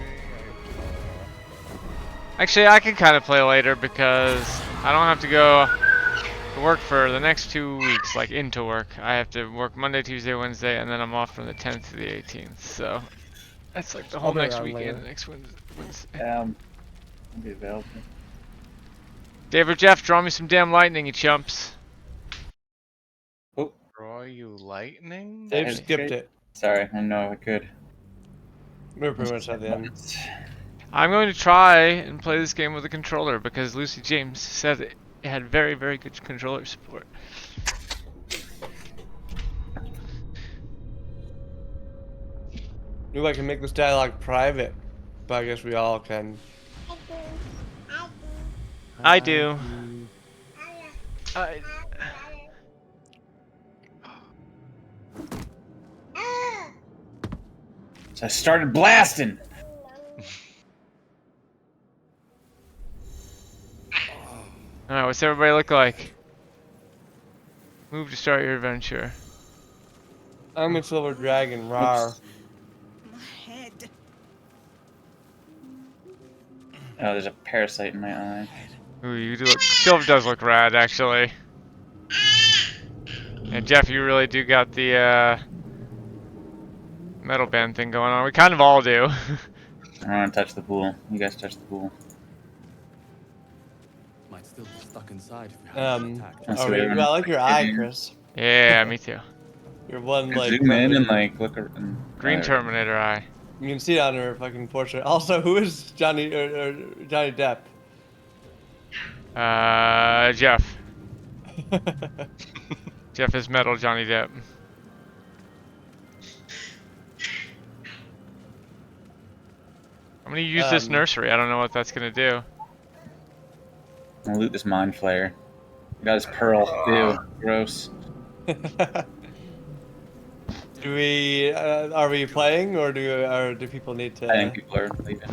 Speaker 1: Actually, I can kind of play later because I don't have to go to work for the next 2 weeks, like into work. I have to work Monday, Tuesday, Wednesday, and then I'm off from the 10th to the 18th. So that's like the whole
Speaker 2: I'll be
Speaker 1: next
Speaker 2: around
Speaker 1: weekend,
Speaker 2: later.
Speaker 1: next Wednesday.
Speaker 4: I'll be available.
Speaker 1: Dave or Jeff, draw me some damn lightning, you chumps.
Speaker 3: Draw you lightning?
Speaker 2: Dave
Speaker 4: Hey,
Speaker 2: skipped it.
Speaker 4: Sorry, I didn't know I could.
Speaker 2: We're pretty much at the end.
Speaker 1: I'm going to try and play this game with a controller because Lucy James said it had very, very good controller support.
Speaker 2: Maybe I can make this dialogue private, but I guess we all can.
Speaker 1: I do. I...
Speaker 4: So I started blasting.
Speaker 1: Alright, what's everybody look like? Move to start your adventure.
Speaker 2: I'm a silver dragon, rar.
Speaker 4: Oops. Oh, there's a parasite in my eye.
Speaker 1: Ooh, you do look, Silver does look rad, actually. And Jeff, you really do got the metal band thing going on. We kind of all do.
Speaker 4: I don't want to touch the pool. You guys touch the pool.
Speaker 5: Might still be stuck inside if we haven't attacked.
Speaker 4: Let's
Speaker 2: Oh,
Speaker 4: see what everyone-
Speaker 2: I like your eye, Chris.
Speaker 1: Yeah, me too.
Speaker 2: Your one
Speaker 4: You
Speaker 2: like.
Speaker 4: zoom in and like look around.
Speaker 1: Green Terminator eye.
Speaker 2: You can see it on her fucking portrait. Also, who is Johnny Johnny Depp?
Speaker 1: Jeff. Jeff is metal Johnny Depp. I'm gonna use this nursery. I don't know what that's gonna do.
Speaker 4: I'm gonna loot this mind flayer. Got his pearl. Ew, gross.
Speaker 2: Do we? Are we playing, or do people need to?
Speaker 4: I think people are leaving.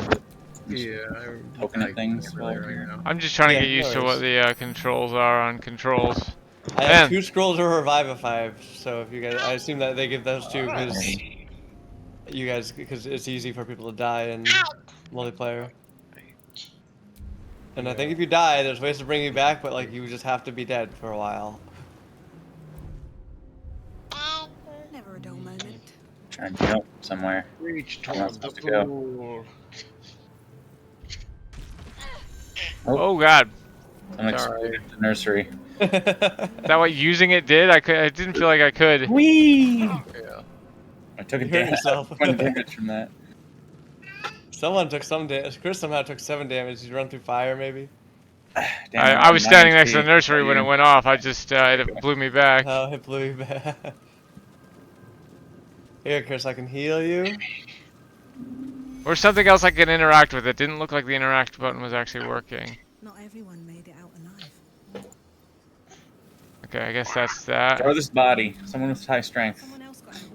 Speaker 6: Yeah, I'm
Speaker 4: Poking at things.
Speaker 6: really right now.
Speaker 1: I'm just trying to
Speaker 2: Yeah,
Speaker 1: get used to
Speaker 2: no
Speaker 1: what
Speaker 2: worries.
Speaker 1: the controls are on controls.
Speaker 2: I have
Speaker 1: Man,
Speaker 2: 2 scrolls of Revive-A-5, so if you guys, I assume that they give those to because you guys, because it's easy for people to die in multiplayer. And I think if you die, there's ways to bring you back, but like you just have to be dead for a while.
Speaker 7: Never a dull moment.
Speaker 4: Trying to jump somewhere.
Speaker 6: Reach
Speaker 4: I'm not
Speaker 6: toward the
Speaker 4: supposed to go.
Speaker 6: pool.
Speaker 1: oh god.
Speaker 4: I'm excluded the nursery.
Speaker 1: Is that what using it did? I didn't feel like I could.
Speaker 4: Whee!
Speaker 6: Yeah.
Speaker 4: I took a
Speaker 2: You hurt
Speaker 4: damage.
Speaker 2: yourself.
Speaker 4: 1 damage from that.
Speaker 2: Someone took some damage. Chris somehow took 7 damage. Did you run through fire, maybe?
Speaker 4: Damn,
Speaker 1: I was standing next to the
Speaker 4: HP.
Speaker 1: nursery when it went off. I just it blew me back.
Speaker 2: Oh, it blew you back. Here, Chris, I can heal you.
Speaker 1: Or something else I can interact with. It didn't look like the interact button was actually working.
Speaker 7: Not everyone made it out alive.
Speaker 1: Okay, I guess that's that.
Speaker 4: Throw this body. Someone with high strength.
Speaker 7: Someone else got help.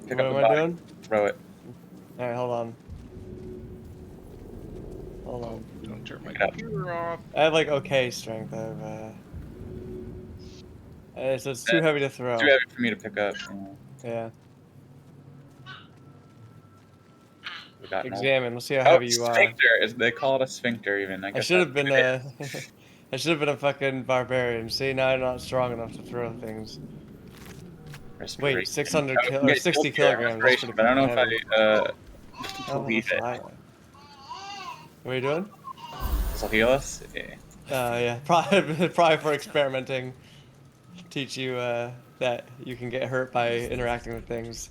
Speaker 4: Pick
Speaker 2: What
Speaker 4: up
Speaker 2: am
Speaker 4: the
Speaker 2: I
Speaker 4: body.
Speaker 2: doing?
Speaker 4: Throw it.
Speaker 2: Alright, hold on. Hold on.
Speaker 6: Don't turn my
Speaker 4: Pick it up.
Speaker 6: computer off.
Speaker 2: I have like okay strength. I have so it's too heavy to throw.
Speaker 4: Too heavy for me to pick up.
Speaker 2: Yeah.
Speaker 4: We got no-
Speaker 2: Examine. Let's see how
Speaker 4: Oh,
Speaker 2: heavy you are.
Speaker 4: sphincter. They call it a sphincter even. I
Speaker 2: I
Speaker 4: guess
Speaker 2: should have
Speaker 4: that's
Speaker 2: been
Speaker 4: what it
Speaker 2: a.
Speaker 4: is.
Speaker 2: I should have been a fucking barbarian. See, now I'm not strong enough to throw things.
Speaker 4: Respiration.
Speaker 2: Wait, 600
Speaker 4: I
Speaker 2: kil-
Speaker 4: would
Speaker 2: or
Speaker 4: get
Speaker 2: 60
Speaker 4: healed here,
Speaker 2: kilograms, that's
Speaker 4: respiration,
Speaker 2: pretty
Speaker 4: but I don't know
Speaker 2: heavy.
Speaker 4: if I
Speaker 2: Oh,
Speaker 4: believe it.
Speaker 2: What are you doing?
Speaker 4: This will heal us. Yeah.
Speaker 2: Yeah, probably for experimenting. Teach you that you can get hurt by interacting with things.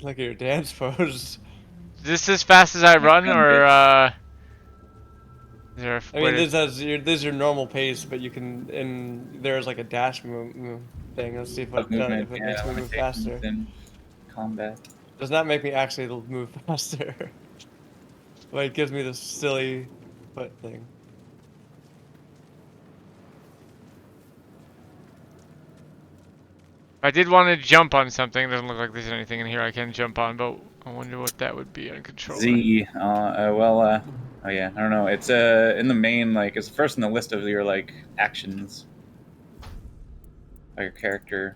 Speaker 2: Look at your dance pose.
Speaker 1: Is this as fast as I run, or is there a
Speaker 2: I
Speaker 1: way
Speaker 2: mean,
Speaker 1: to...
Speaker 2: this is your normal pace, but you can there's like a dash move thing. Let's see if
Speaker 4: Of movement.
Speaker 2: if it
Speaker 4: Yeah,
Speaker 2: makes
Speaker 4: I
Speaker 2: me
Speaker 4: wanna
Speaker 2: move
Speaker 4: take
Speaker 2: faster.
Speaker 4: in combat.
Speaker 2: Does not make me actually move faster. But it gives me this silly foot thing.
Speaker 1: I did want to jump on something. It doesn't look like there's anything in here I can jump on, but I wonder what that would be on controller.
Speaker 4: Z. Oh yeah, I don't know. It's in the main, like, it's first in the list of your like actions. Like your character,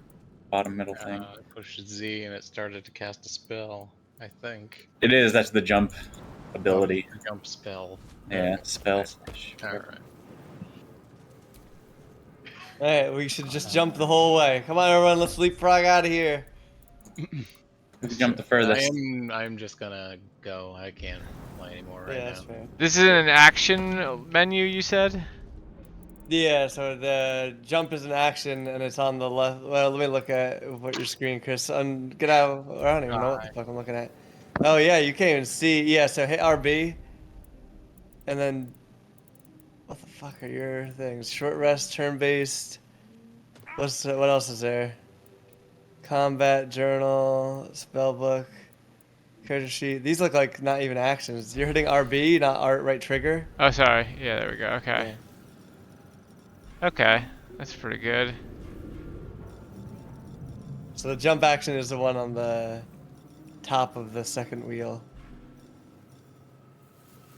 Speaker 4: bottom middle thing.
Speaker 3: I pushed Z and it started to cast a spell, I think.
Speaker 4: It is. That's the jump ability.
Speaker 3: Oh, jump spell.
Speaker 4: Yeah, spell.
Speaker 3: Alright.
Speaker 2: Alright, we should just jump the whole way. Come on, everyone, let's leapfrog out of here.
Speaker 4: Jump the furthest.
Speaker 3: I'm just gonna go. I can't play anymore right
Speaker 2: Yeah, that's
Speaker 3: now.
Speaker 2: fair.
Speaker 1: This is an action menu, you said?
Speaker 2: Yeah, so the jump is an action, and it's on the left. Well, let me look at what your screen, Chris. Get out. I don't even know what the fuck I'm looking at. Oh yeah, you can't even see. Yeah, so hit RB, and then what the fuck are your things? Short rest, turn based. What else is there? Combat journal, spell book, character sheet. These look like not even actions. You're hitting RB, not right trigger.
Speaker 1: Oh, sorry. Yeah, there we go. Okay.
Speaker 2: Yeah.
Speaker 1: Okay. That's pretty good.
Speaker 2: So the jump action is the one on the top of the second wheel.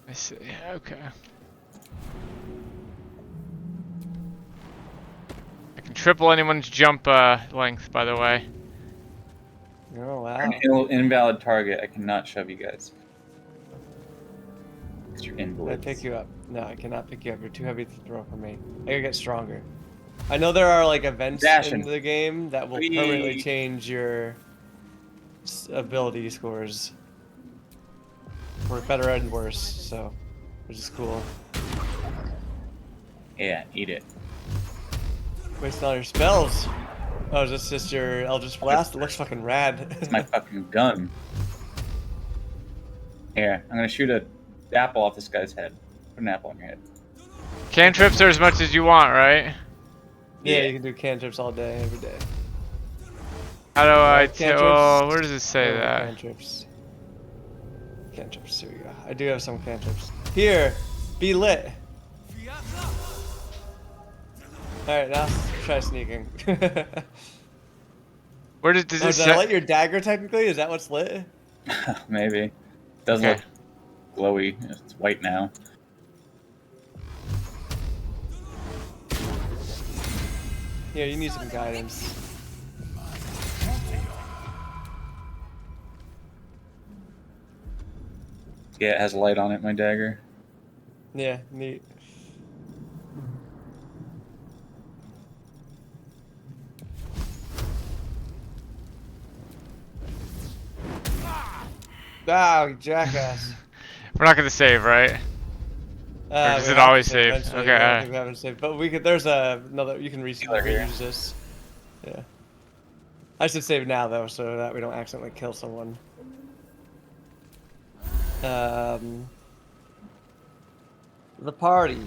Speaker 1: I see. Okay. I can triple anyone's jump length, by the way.
Speaker 2: Oh wow.
Speaker 4: An invalid target. I cannot shove you guys. You're
Speaker 2: Can I
Speaker 4: invalids.
Speaker 2: pick you up? No, I cannot pick you up. You're too heavy to throw for me. I gotta get stronger. I know there are like events
Speaker 4: Dashing.
Speaker 2: in the game that will
Speaker 4: Whee!
Speaker 2: permanently change your ability scores for better and worse. So, which is cool.
Speaker 4: Yeah, eat it.
Speaker 2: Wasting all your spells. Oh, is this just your Eldritch Blast? It looks fucking rad.
Speaker 4: It's my fucking gun. Here, I'm gonna shoot a apple off this guy's head. Put an apple on your head.
Speaker 1: Cantrips are as much as you want, right?
Speaker 2: Yeah,
Speaker 4: Yeah.
Speaker 2: you can do cantrips all day, every day.
Speaker 1: How do I
Speaker 2: Cantrips.
Speaker 1: tell? Where does it say
Speaker 2: Oh,
Speaker 1: that?
Speaker 2: Cantrips. Cantrips. Here we go. I do have some cantrips. Here, be lit. All right, now let's try sneaking.
Speaker 1: Where does
Speaker 2: Oh,
Speaker 1: it
Speaker 2: did I
Speaker 1: say?
Speaker 2: light your dagger technically? Is that what's lit?
Speaker 4: Maybe. It does
Speaker 1: Okay.
Speaker 4: look glowy. It's white now.
Speaker 2: Yeah, you need some guidance.
Speaker 4: Yeah, it has light on it, my dagger.
Speaker 2: Yeah, neat. Ah, jackass.
Speaker 1: We're not gonna save, right? Or does
Speaker 2: We
Speaker 1: it
Speaker 2: have to
Speaker 1: always
Speaker 2: save
Speaker 1: save?
Speaker 2: eventually.
Speaker 1: Okay.
Speaker 2: I don't think we haven't saved, but we could. There's another. You can
Speaker 4: Healer here.
Speaker 2: reuse this. Yeah. I should save now though, so that we don't accidentally kill someone. The party.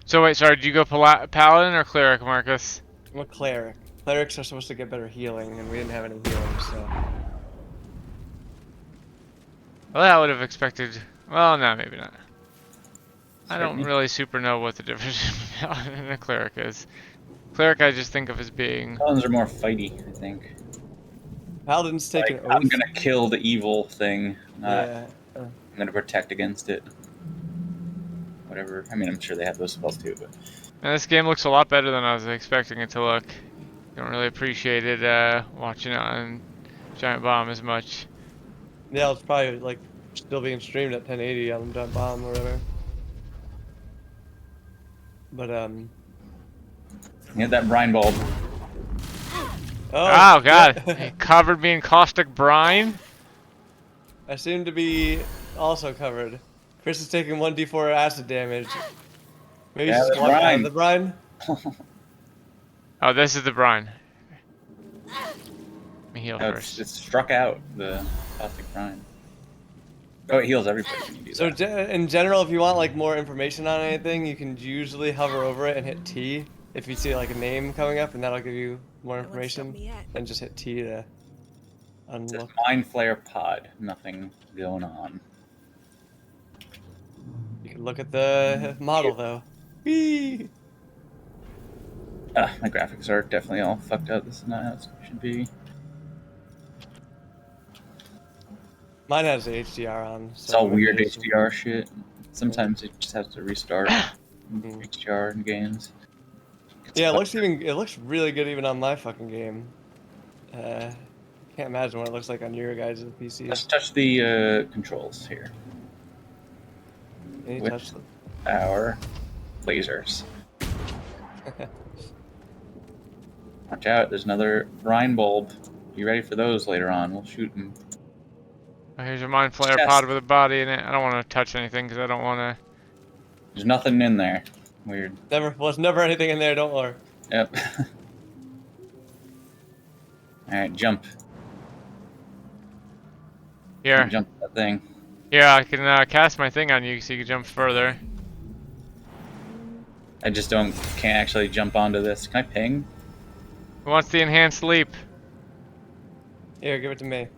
Speaker 1: So wait, sorry. Do you go paladin or cleric, Marcus?
Speaker 2: I'm a cleric. Clerics are supposed to get better healing, and we didn't have any healing, so.
Speaker 1: Well, I would have expected. Well, no, maybe not. I don't
Speaker 4: Certainly.
Speaker 1: really super know what the difference between a paladin and a cleric is. Cleric, I just think of as being.
Speaker 4: Paladins are more fighty, I think.
Speaker 2: Paladins take
Speaker 4: Like,
Speaker 2: an
Speaker 4: I'm
Speaker 2: oath.
Speaker 4: gonna kill the evil thing, not
Speaker 2: Yeah.
Speaker 4: I'm gonna protect against it. Whatever. I mean, I'm sure they have those spells too, but
Speaker 1: And this game looks a lot better than I was expecting it to look. Don't really appreciate it watching it on Giant Bomb as much.
Speaker 2: Yeah, it's probably like still being streamed at 1080 on .bomb or whatever. But
Speaker 4: you had that brine bulb.
Speaker 1: Oh god,
Speaker 2: shit.
Speaker 1: he covered me in caustic brine.
Speaker 2: I seem to be also covered. Chris is taking 1d4 acid damage. Maybe
Speaker 4: Yeah,
Speaker 2: just
Speaker 4: the
Speaker 2: walk out
Speaker 4: brine.
Speaker 2: of the brine.
Speaker 1: Oh, this is the brine. Let me heal
Speaker 4: No,
Speaker 1: first.
Speaker 4: it's struck out the caustic brine. Oh, it heals everybody when you do
Speaker 2: So
Speaker 4: that.
Speaker 2: in general, if you want like more information on anything, you can usually hover over it and hit T if you see like a name coming up, and that'll give you more
Speaker 7: No one's stopped
Speaker 2: information.
Speaker 7: me yet.
Speaker 2: Then just hit T to
Speaker 4: It says
Speaker 2: unlock.
Speaker 4: Mind Flare Pod. Nothing going on.
Speaker 2: You can look at the model though. Whee!
Speaker 4: My graphics are definitely all fucked up. This is not how it should be.
Speaker 2: Mine has the HDR on.
Speaker 4: It's
Speaker 2: So
Speaker 4: all
Speaker 2: maybe
Speaker 4: weird
Speaker 2: it's-
Speaker 4: HDR shit. Sometimes it just has to restart HDR in games.
Speaker 2: Yeah, it looks really good even on my fucking game. Can't imagine what it looks like on your guys' PCs.
Speaker 4: Let's touch the controls here
Speaker 2: Any
Speaker 4: with
Speaker 2: touch them.
Speaker 4: our lasers. Watch out, there's another brine bulb. Be ready for those later on. We'll shoot them.
Speaker 1: Oh, here's a mind flayer
Speaker 4: Chest.
Speaker 1: pod with a body in it. I don't want to touch anything because I don't want to.
Speaker 4: There's nothing in there. Weird.
Speaker 2: Was never anything in there. Don't worry.
Speaker 4: Yep. Alright, jump.
Speaker 1: Here,
Speaker 4: Jump that thing.
Speaker 1: here, I can cast my thing on you so you can jump further.
Speaker 4: I just can't actually jump onto this. Can I ping?
Speaker 1: Who wants the enhanced leap?
Speaker 2: Here, give it to me.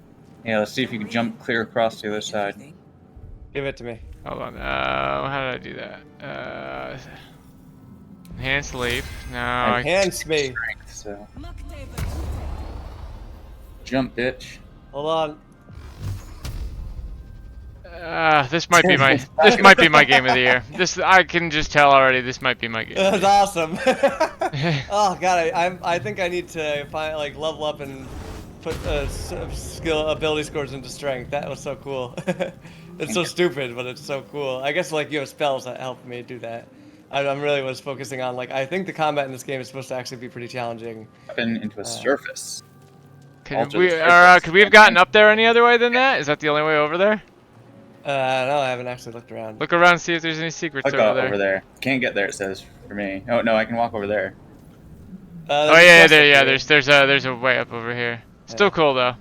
Speaker 4: Yeah, let's see if you can jump clear across the other side.
Speaker 2: Give it to me.
Speaker 1: Hold on. How did I do that? Enhanced leap. No, I
Speaker 2: Enhance me.
Speaker 4: Strength, so. Jump, bitch.
Speaker 2: Hold on.
Speaker 1: this might be my game of the year. This I can just tell already. This might be my game.
Speaker 2: That's awesome. Oh god, I think I need to find level up and put ability scores into strength. That was so cool. It's so stupid, but it's so cool. I guess you have spells that help me do that. I'm really was focusing on I think the combat in this game is supposed to actually be pretty challenging.
Speaker 4: Weapon into a surface.
Speaker 1: Could
Speaker 4: Alter
Speaker 1: we
Speaker 4: the surface.
Speaker 1: could we have gotten up there any other way than that? Is that the only way over there?
Speaker 2: No, I haven't actually looked around.
Speaker 1: Look around, see if there's any secrets
Speaker 4: Click
Speaker 1: over there.
Speaker 4: Can't get there, it says for me. Oh no, I can walk over there.
Speaker 1: Oh yeah, there's a way up over here. Still
Speaker 2: Yeah.
Speaker 1: cool though.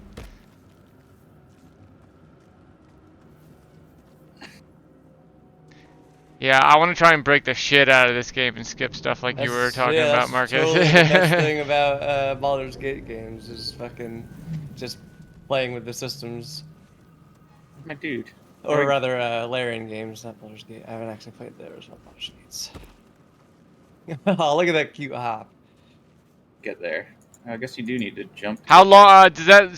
Speaker 1: Yeah, I want to try and break the shit out of this game and skip stuff like you were talking about,
Speaker 2: That's
Speaker 1: Marcus.
Speaker 2: totally the best thing about Baldur's Gate games is fucking just playing with the systems,
Speaker 4: My dude.
Speaker 2: or rather, Larian games, not Baldur's Gate. I haven't actually played those on Baldur's Gates. Oh, look at that cute hop.
Speaker 4: Get there. I guess you do need to jump. To
Speaker 1: How
Speaker 4: get there.
Speaker 1: long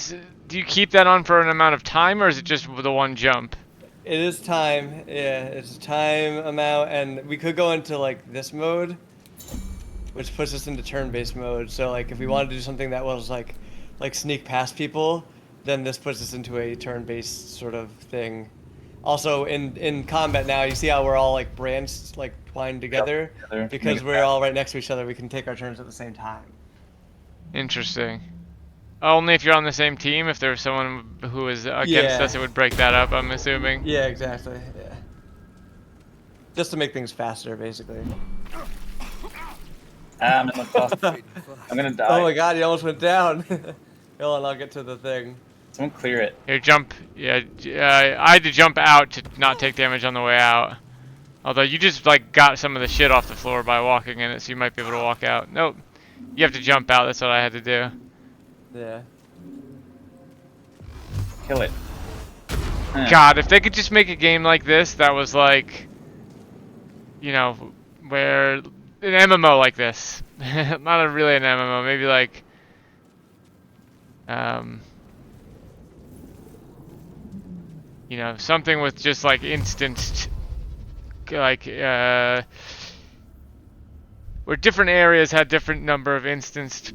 Speaker 1: do you keep that on for an amount of time, or is it just the one jump?
Speaker 2: It is time. Yeah, it's a time amount, and we could go into like this mode, which puts us into turn-based mode. So like if we wanted to do something that was like sneak past people, then this puts us into a turn-based sort of thing. Also in combat now, you see how we're all like branched, like twined together,
Speaker 4: Together.
Speaker 2: because
Speaker 4: Make it
Speaker 2: we're all right next to each other. We can take our turns at the same time.
Speaker 1: Interesting. Only if you're on the same team. If there's someone who is against
Speaker 2: Yeah.
Speaker 1: us, it would break that up, I'm assuming.
Speaker 2: Yeah, exactly. Yeah. Just to make things faster, basically.
Speaker 4: I'm in the boss. I'm gonna die.
Speaker 2: Oh my god, he almost went down. Hold on, I'll get to the thing.
Speaker 4: Someone clear it.
Speaker 1: Here, jump. Yeah, I had to jump out to not take damage on the way out. Although you just like got some of the shit off the floor by walking in it, so you might be able to walk out. Nope. You have to jump out. That's what I had to do.
Speaker 2: Yeah.
Speaker 4: Kill it.
Speaker 1: God, if they could just make a game like this that was like, you know, where an MMO like this, not a really an MMO, maybe like, you know, something with just like instanced, like, where different areas had different number of instanced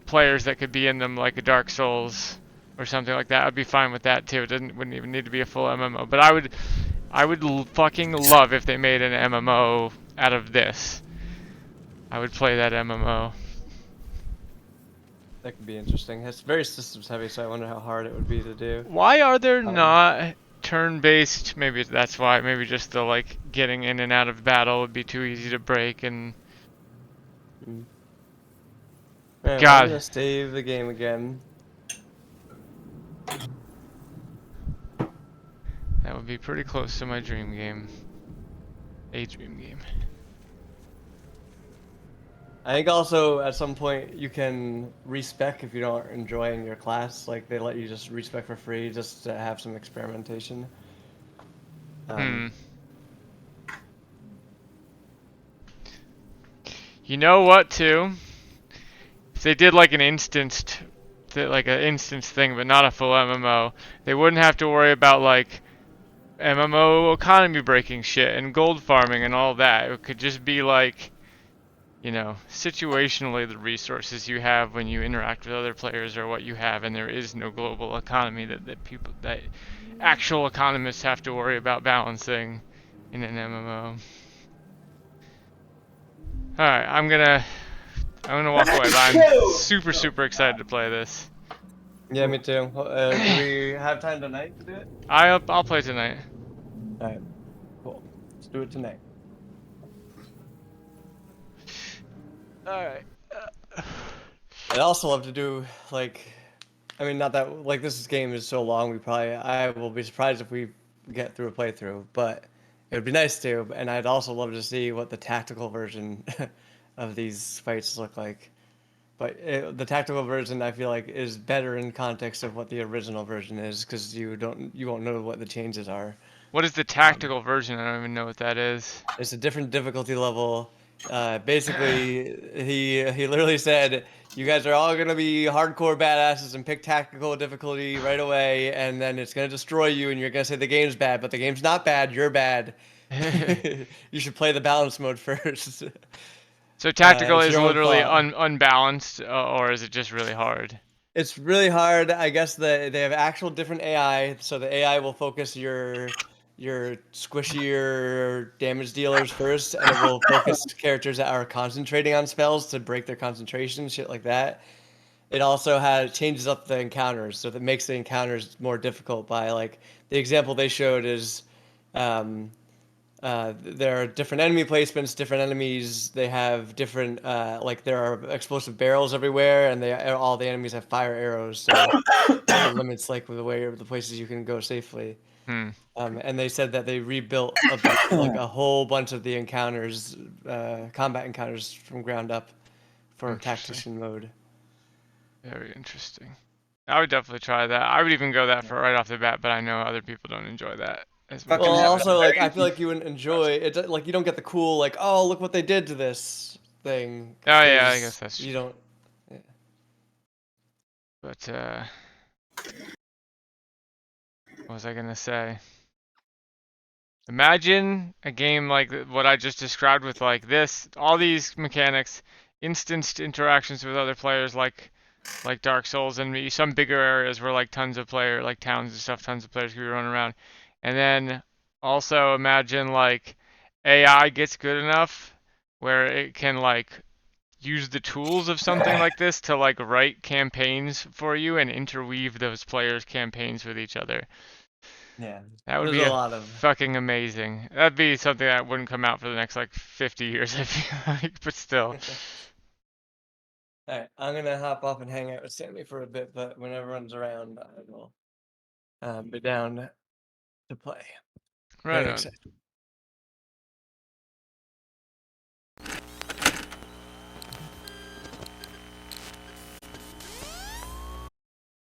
Speaker 1: players that could be in them, like a Dark Souls or something like that. I'd be fine with that too. Wouldn't even need to be a full MMO. But I would fucking love if they made an MMO out of this. I would play that MMO.
Speaker 2: That could be interesting. It's very systems heavy, so I wonder how hard it would be to do.
Speaker 1: Why are there not turn-based? Maybe that's why. Maybe just the like getting in and out of battle would be too easy to break and.
Speaker 2: Alright,
Speaker 1: God.
Speaker 2: I'm gonna save the game again.
Speaker 1: That would be pretty close to my dream game. A dream game.
Speaker 2: I think also at some point you can respec if you don't enjoying your class. Like they let you just respec for free just to have some experimentation.
Speaker 1: You know what, too? If they did like an instanced, like an instance thing, but not a full MMO, they wouldn't have to worry about like MMO economy breaking shit and gold farming and all that. It could just be like, you know, situationally the resources you have when you interact with other players are what you have, and there is no global economy that actual economists have to worry about balancing in an MMO. All right, I'm gonna walk away, but I'm super excited to play this.
Speaker 2: Yeah, me too. Do we have time tonight to do it?
Speaker 1: I'll play tonight.
Speaker 2: Alright, cool. Let's do it tonight.
Speaker 1: Alright.
Speaker 2: I'd also love to do like, I mean, not that like this game is so long. I will be surprised if we get through a playthrough, but it would be nice to. And I'd also love to see what the tactical version of these fights look like. But the tactical version, I feel like, is better in context of what the original version is, because you won't know what the changes are.
Speaker 1: What is the tactical version? I don't even know what that is.
Speaker 2: It's a different difficulty level. Basically, he literally said, "You guys are all gonna be hardcore badasses and pick tactical difficulty right away, and then it's gonna destroy you, and you're gonna say the game's bad, but the game's not bad. You're bad. You should play the balance mode first."
Speaker 1: So tactical
Speaker 2: It's
Speaker 1: is
Speaker 2: your own
Speaker 1: literally
Speaker 2: fault.
Speaker 1: unbalanced, or is it just really hard?
Speaker 2: It's really hard. I guess they have actual different AI, so the AI will focus your squishier damage dealers first, and it will focus characters that are concentrating on spells to break their concentration, shit like that. It also changes up the encounters, so that makes the encounters more difficult by like the example they showed is there are different enemy placements, different enemies. They have different, like there are explosive barrels everywhere, and all the enemies have fire arrows. So it limits like the places you can go safely.
Speaker 1: Hmm.
Speaker 2: And they said that they rebuilt like a whole bunch of the encounters, combat encounters from ground up for
Speaker 1: Interesting.
Speaker 2: tactician mode.
Speaker 1: Very interesting. I would definitely try that. I would even go that for right off the bat, but I know other people don't enjoy that as much.
Speaker 2: Well,
Speaker 4: Fucking hell,
Speaker 2: also, like, I feel
Speaker 4: very-
Speaker 2: like you wouldn't enjoy it. Like, you don't get the cool, like, oh, look what they did to this thing.
Speaker 1: Oh yeah, I
Speaker 2: 'cause
Speaker 1: guess that's
Speaker 2: you
Speaker 1: true.
Speaker 2: don't.
Speaker 1: But what was I gonna say? Imagine a game like what I just described with like this, all these mechanics, instanced interactions with other players like Dark Souls and some bigger areas where like tons of like towns and stuff, tons of players could be running around. And then also imagine like AI gets good enough where it can like use the tools of something like this to like write campaigns for you and interweave those players' campaigns with each other.
Speaker 2: Yeah.
Speaker 1: That would
Speaker 2: There's
Speaker 1: be
Speaker 2: a
Speaker 1: a
Speaker 2: lot of.
Speaker 1: fucking amazing. That'd be something that wouldn't come out for the next like 50 years, I feel like, but still.
Speaker 2: All right, I'm gonna hop off and hang out with Sammy for a bit, but when everyone's around, I will be down to play.
Speaker 1: Right
Speaker 2: Very
Speaker 1: on.
Speaker 2: excited.